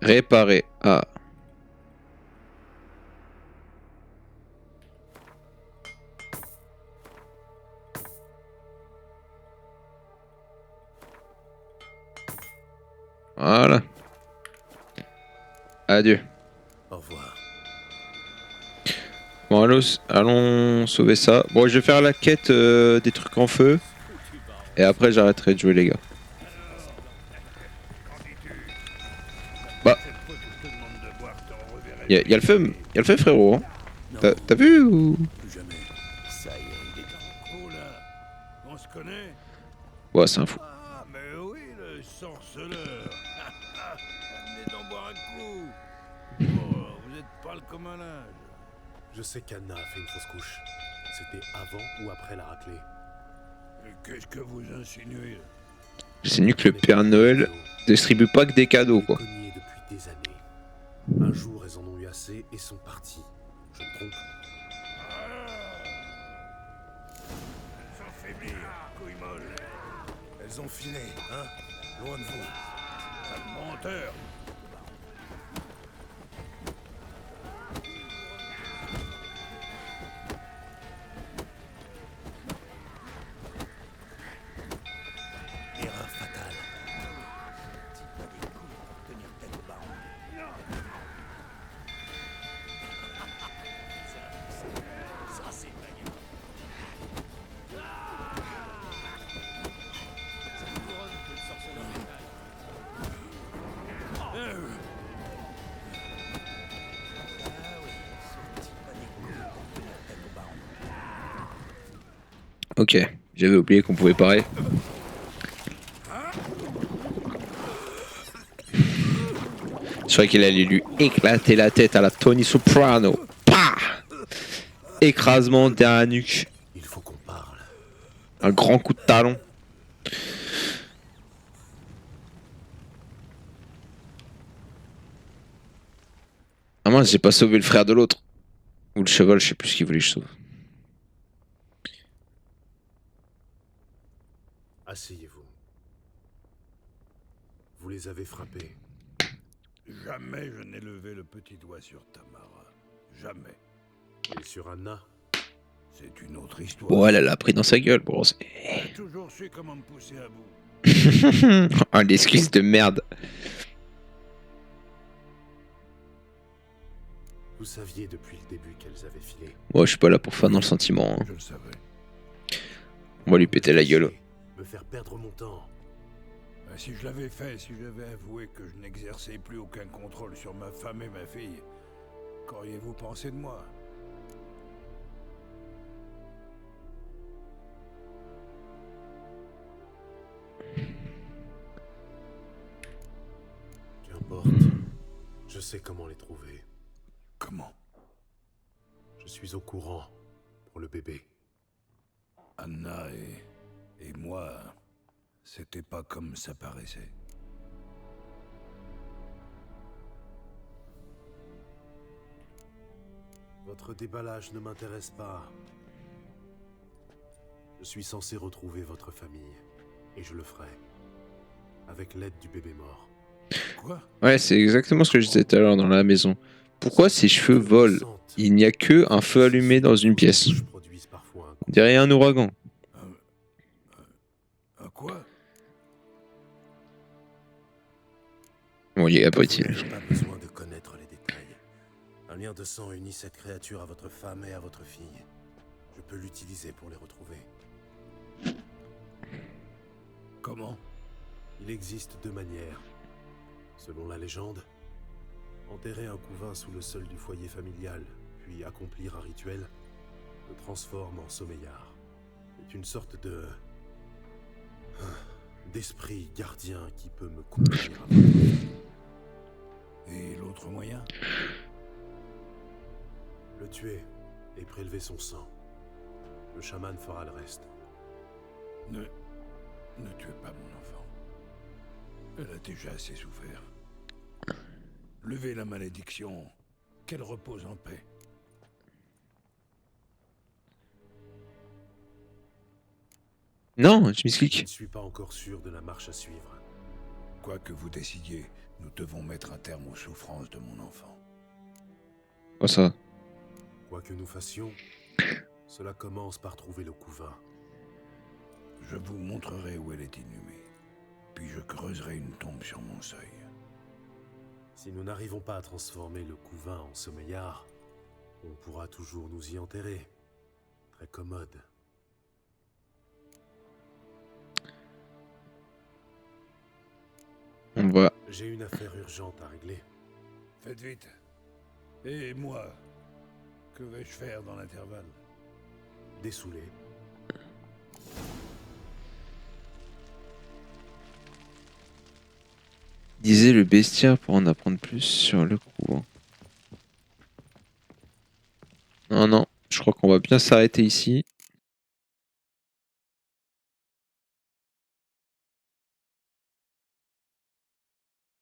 Réparer. Ah. Voilà. Adieu. Au revoir. Bon, allons sauver ça. Bon, je vais faire la quête des trucs en feu. Et après, j'arrêterai de jouer, les gars. Bah. Y'a le feu, frérot. Hein. T'as vu ou... Ça y est, il est oh là. On se connaît? Ouais, c'est un fou. Ah, mais oui, le sorceleur. Venez d'en boire un coup. Oh, vous êtes pâle comme un linge. Je sais qu'Anna a fait une fausse couche. C'était avant ou après la raclée? Qu'est-ce que vous insinuez? J'insinue que le Père Noël distribue pas que des cadeaux, quoi. Cognées depuis des années. Un jour, elles en ont eu assez et sont parties. Je me trompe? Elles ont faibli, couilles molles. Elles ont filé, hein? Loin de vous. Sale menteur. Erreur fatale. Pas des coups pour tenir tête au baron. Ça c'est bagarre. Ça vous couronne que le sorceleur métal. Ah oui, sorti pas des coups pour tenir tête au baron. Ok, j'avais oublié qu'on pouvait parer. Je croyais qu'il allait lui éclater la tête à la Tony Soprano. Pah! Écrasement derrière la nuque. Il faut qu'on parle. Un grand coup de talon. Ah mince, j'ai pas sauvé le frère de l'autre. Ou le cheval, je sais plus ce qu'il voulait que je sauve. Asseyez-vous. Vous les avez frappés. Jamais je n'ai levé le petit doigt sur Tamara. Jamais. Et sur Anna? C'est une autre histoire. Bon, elle l'a pris dans sa gueule, bon, c'est... J'ai toujours su comment me pousser à bout. Oh, l'excuse de merde. Vous saviez depuis le début qu'elles avaient filé. Moi, je suis pas là pour faire dans le sentiment. Hein. Je le savais. On va lui péter la gueule. Me faire perdre mon temps. Si je l'avais fait, si j'avais avoué que je n'exerçais plus aucun contrôle sur ma femme et ma fille, qu'auriez-vous pensé de moi? Qu'importe. Je sais comment les trouver. Comment? Je suis au courant pour le bébé. Anna et moi, c'était pas comme ça paraissait. Votre déballage ne m'intéresse pas. Je suis censé retrouver votre famille, et je le ferai. Avec l'aide du bébé mort. Ouais, c'est exactement ce que je disais tout à l'heure dans la maison. Pourquoi ces cheveux volent? Il n'y a que un feu allumé dans une pièce. On dirait un ouragan. Un quoi? Bon, il est pas utile. Vous n'avez pas besoin de connaître les détails. Un lien de sang unit cette créature à votre femme et à votre fille. Je peux l'utiliser pour les retrouver. Comment? Il existe deux manières. Selon la légende, enterrer un couvain sous le sol du foyer familial, puis accomplir un rituel, le transforme en sommeillard. C'est une sorte de... d'esprit gardien qui peut me conduire à votre vie. Et l'autre moyen? Le tuer et prélever son sang. Le chaman fera le reste. Ne tuez pas mon enfant. Elle a déjà assez souffert. Levez la malédiction, qu'elle repose en paix. Non, je m'explique. Je ne suis pas encore sûr de la marche à suivre. Quoi que vous décidiez, nous devons mettre un terme aux souffrances de mon enfant. Quoi ça? Quoi que nous fassions, cela commence par trouver le couvain. Je vous montrerai où elle est inhumée, puis je creuserai une tombe sur mon seuil. Si nous n'arrivons pas à transformer le couvain en sommeillard, on pourra toujours nous y enterrer. Très commode. On va... J'ai une affaire urgente à régler. Faites vite. Et moi, que vais-je faire dans l'intervalle? Dessouler. Disait le bestiaire pour en apprendre plus sur le couvent. Non, non, je crois qu'on va bien s'arrêter ici.